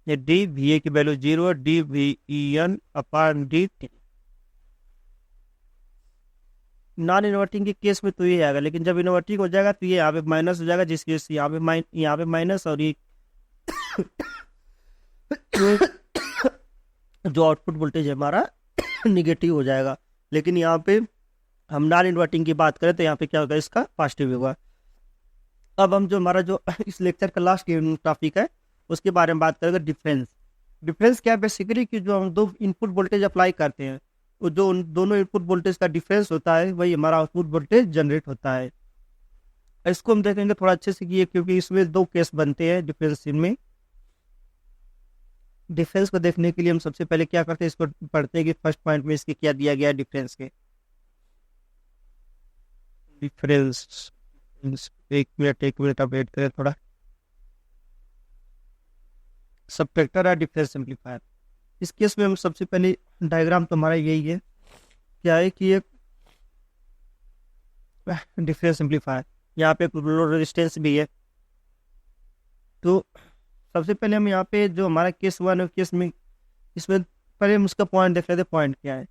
ये डी वी ए की वैल्यू 0 है, डी वी ई एन अपान डी टी। नॉन इन्वर्टिंग के केस में तो ये आएगा, लेकिन जब इन्वर्टिंग हो जाएगा तो ये यहाँ पे माइनस हो जाएगा, जिसकी वजह से यहाँ पे माइनस, और ये जो आउटपुट वोल्टेज है हमारा निगेटिव हो जाएगा। लेकिन यहाँ पे हम नॉन इन्वर्टिंग की बात करें तो यहाँ पे क्या होगा, इसका पॉजिटिव होगा। अब हम जो हमारा जो इस लेक्चर का लास्ट टॉपिक है उसके बारे में बात करेंगे, डिफरेंस क्या है, बेसिकली कि जो हम दो इनपुट वोल्टेज अप्लाई करते हैं वो जो उन दोनों इनपुट वोल्टेज का डिफरेंस होता है वही हमारा आउटपुट वोल्टेज जनरेट होता है। इसको हम देखेंगे थोड़ा अच्छे से किए, क्योंकि इसमें दो केस बनते हैं डिफरेंस में। डिफरेंस को देखने के लिए हम सबसे पहले क्या करते हैं, इसको पढ़ते हैं कि फर्स्ट पॉइंट में इसके क्या दिया गया है डिफरेंस के। डिफरेंस, एक मिनट आप वेट करें थोड़ा। सबट्रैक्टर है डिफरेंस एम्पलीफायर। इस केस में हम सबसे पहले डायग्राम तो हमारा यही है, क्या है कि एक डिफरेंस एम्पलीफायर, यहाँ पे लोड रेजिस्टेंस भी है। तो सबसे पहले हम यहाँ पे जो हमारा केस वन है केस में, इसमें पहले हम उसका पॉइंट देख लेते हैं। पॉइंट क्या है,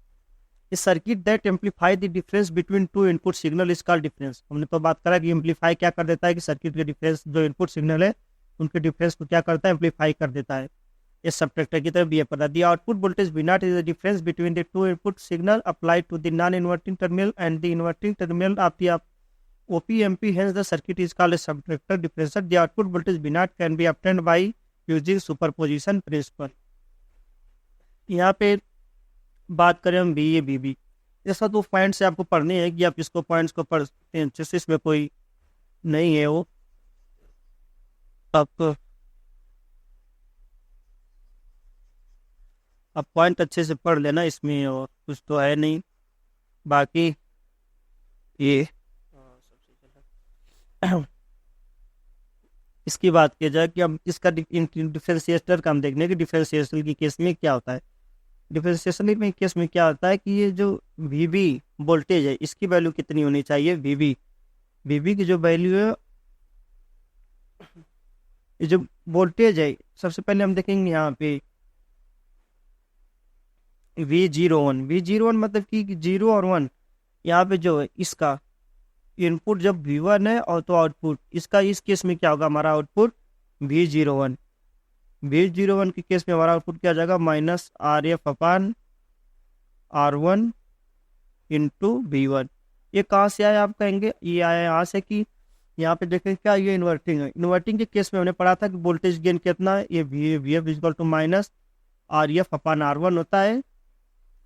इस circuit that amplify the difference between two input signal is called difference. हमने तो बात करा कि एम्पलीफाई क्या कर देता है, कि सर्किट के डिफरेंस जो इनपुट सिग्नल है उनके डिफरेंस को क्या करता है, एम्पलीफाई कर देता है। इस सबट्रैक्टर की तरफ भी पता दी output voltage V naught is the difference between the two input signal applied to the non-inverting terminal and the inverting terminal of the OP-MP. Hence the circuit is called a subtractor differential. The output voltage V naught can be obtained by using superposition principle. यहाँ पे बात करें हम VA VB, ऐसा तो point से आपको पढ़ने हैं कि आप इसको पॉइंट्स को पढ़ सकते हैं अच्छे से, इसमें कोई नहीं है वो आपको। आप पॉइंट अच्छे से पढ़ लेना, इसमें और कुछ तो है नहीं। बाकी ये इसकी बात की जाए कि हम इसका डिफरेंशिएटर का हम देखने कि डिफरेंशिएशन की केस में क्या होता है। डिफरेंशिएशन में केस में क्या होता है कि ये जो VB वोल्टेज है इसकी वैल्यू कितनी होनी चाहिए। VB की जो वैल्यू है, ये जो वोल्टेज है, सबसे पहले हम देखेंगे यहाँ पे V01 मतलब कि 0 और 1, यहाँ पे जो है इसका इनपुट जब V1 है और तो आउटपुट इसका, इस केस में क्या होगा, हमारा आउटपुट V01 के केस में हमारा आउटपुट क्या आ जाएगा, -RF/R1 इंटू V1। ये कहाँ से आया आप कहेंगे, ये आया यहाँ से कि यहाँ पे देखें क्या ये इन्वर्टिंग है। इन्वर्टिंग के केस में हमने पढ़ा था कि वोल्टेज गेन कितना है, ये VF इक्वल टू -RF/R1 होता है।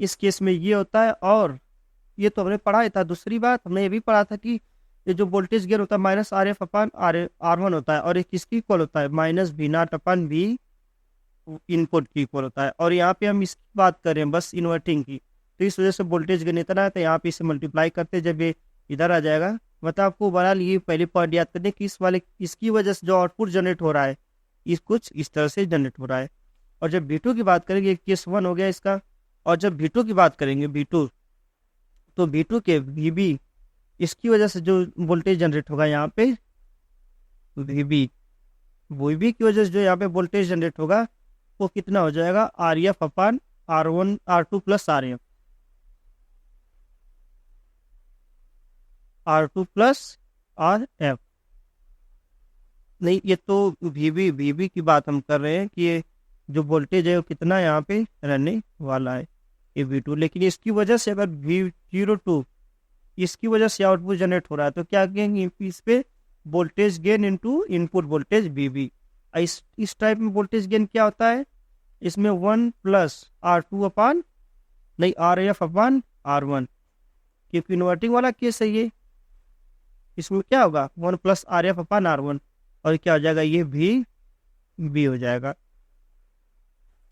इस केस में ये होता है, और ये तो हमने पढ़ा ही था। दूसरी बात हमने ये भी पढ़ा था कि ये जो वोल्टेज गेन होता है -RF/R1 होता है, और ये किसकी इक्वल होता है, -V0/V इनपुट की इक्वल होता है। और यहाँ पे हम इसकी बात करें बस इन्वर्टिंग की, तो इस वजह से वोल्टेज गेन इतना है, तो यहाँ पे इसे मल्टीप्लाई करते जब ये इधर आ जाएगा। मतलब आपको बहरहाल ये पहले पॉइंट याद करने कि इसकी वजह से जो आउटपुट जनरेट हो रहा है कुछ इस तरह से जनरेट हो रहा है। और जब V2 की बात करेंगे, केस 1 हो गया इसका। और जब V2 की बात करेंगे V2, तो V2 के VB इसकी वजह से जो वोल्टेज जनरेट होगा यहाँ पे VB की वजह से जो यहाँ पे वोल्टेज जनरेट होगा वो कितना हो जाएगा, RF/R1 R2 प्लस RF। नहीं, ये तो VB की बात हम कर रहे हैं कि ये जो वोल्टेज है वो कितना यहाँ पे रहने वाला है, ये V2। लेकिन इसकी वजह से अगर V02 इसकी वजह से आउटपुट जनरेट हो रहा है, तो क्या कहेंगे इस पे voltage gain into input voltage VB। इस टाइप में वोल्टेज गेन क्या होता है, इसमें 1 प्लस RF/R1, क्योंकि इन्वर्टिंग वाला केस है ये। इसमें क्या होगा, 1 प्लस RF/R1, और क्या हो जाएगा, ये VB हो जाएगा।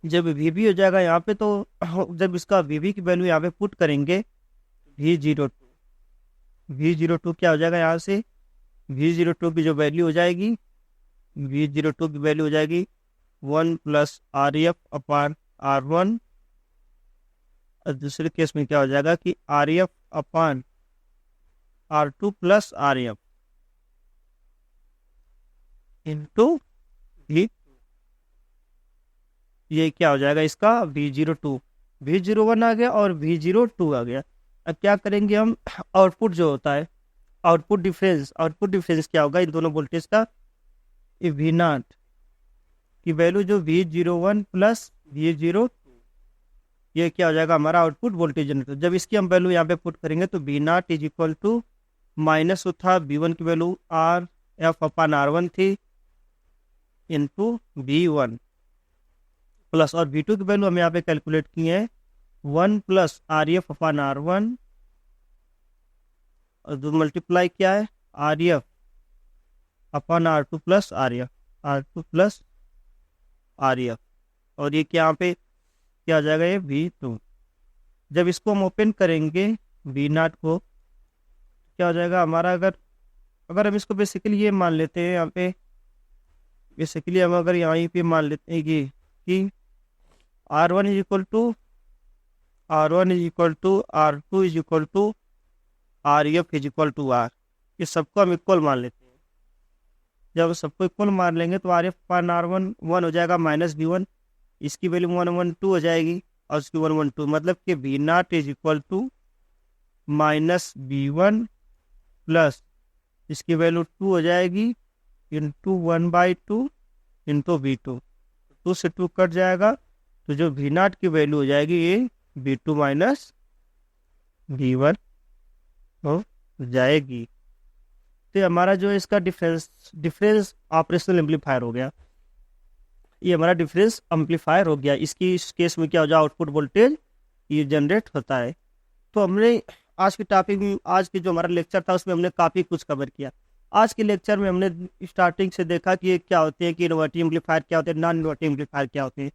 जब VB हो जाएगा यहाँ पे, तो जब इसका VB की वैल्यू यहाँ पे पुट करेंगे V02 क्या हो जाएगा, यहाँ से V02 की जो वैल्यू हो जाएगी, V02 की वैल्यू हो जाएगी 1 प्लस RF/R1। और दूसरे केस में क्या हो जाएगा कि RF/R2 plus RF into V। ये क्या हो जाएगा इसका V02, V01 आ गया और V02 आ गया। अब क्या करेंगे हम, आउटपुट जो होता है, आउटपुट डिफरेंस क्या होगा इन दोनों वोल्टेज का, ये V0 की वैल्यू जो V01 प्लस V02, ये क्या हो जाएगा हमारा आउटपुट वोल्टेज जनरेटर। जब इसकी हम वैल्यू यहाँ पे पुट करेंगे तो V0 is equal to minus था V1 की वैल्यू RF/R1 थी इंटू V1 प्लस, और V2 की वैल्यू हम यहाँ पे कैलकुलेट किए हैं 1 प्लस आर एफ अपन R1 और जो मल्टीप्लाई क्या है RF अपन R2 plus R2 plus RF, और ये क्या यहाँ पे क्या आ जाएगा ये V2। जब इसको हम ओपन करेंगे V0 को, क्या हो जाएगा हमारा, अगर अगर हम इसको बेसिकली ये मान लेते हैं यहाँ पे, बेसिकली हम अगर यहाँ पे मान लेते हैं कि R1 is equal to R2 is equal to RF is equal to R, ये सबको हम इक्वल मान लेते हैं। जब सबको इक्वल मान लेंगे तो RF पान R1 1 हो जाएगा माइनस V1, इसकी वैल्यू 112 हो जाएगी और उसकी 112, मतलब कि V0 is equal to minus V1 plus इसकी वैल्यू 2 हो जाएगी इंटू 1/2 इंटू V2, 2 से 2 कट जाएगा, तो जो V0 की वैल्यू हो जाएगी ये V2 माइनस V1 हो जाएगी। तो हमारा जो इसका डिफरेंस ऑपरेशनल एम्पलीफायर हो गया, ये हमारा डिफरेंस एम्पलीफायर हो गया। इसकी इस केस में क्या हो जाए, आउटपुट वोल्टेज ये जनरेट होता है। तो हमने आज की टॉपिक में, आज की जो हमारा लेक्चर था उसमें हमने काफ़ी कुछ कवर किया। आज के लेक्चर में हमने स्टार्टिंग से देखा कि ये क्या होते हैं, कि इन्वर्टिंग एम्पलीफायर क्या होते हैं, नॉन इन्वर्टिंग एम्पलीफायर क्या होते हैं,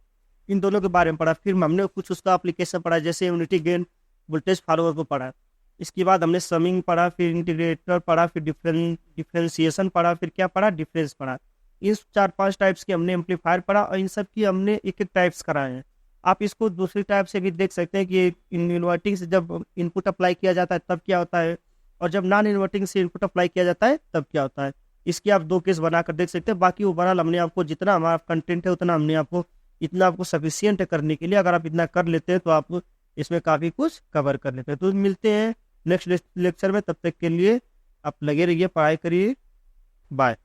इन दोनों के बारे में पढ़ा। फिर हमने कुछ उसका एप्लीकेशन पढ़ा, जैसे यूनिटी गेन वोल्टेज फॉलोअर को पढ़ा। इसके बाद हमने समिंग पढ़ा, फिर इंटीग्रेटर पढ़ा, फिर डिफरेंशिएशन पढ़ा, फिर क्या पढ़ा, डिफरेंस पढ़ा। इस 4-5 टाइप्स के हमने एम्पलीफायर पढ़ा और इन सब की हमने एक एक टाइप्स कराए हैं। आप इसको दूसरी टाइप से भी देख सकते हैं कि इन्वर्टिंग से जब इनपुट अप्लाई किया जाता है तब क्या होता है, और जब नॉन इन्वर्टिंग से इनपुट अप्लाई किया जाता है तब क्या होता है। इसकी आप 2 केस बनाकर देख सकते हैं। बाकी ओवरऑल हमने आपको जितना हमारा कंटेंट है उतना हमने आपको, इतना आपको सफिशियंट है करने के लिए। अगर आप इतना कर लेते हैं तो आप इसमें काफ़ी कुछ कवर कर लेते हैं। तो मिलते हैं नेक्स्ट लेक्चर में, तब तक के लिए आप लगे रहिए, पढ़ाई करिए, बाय।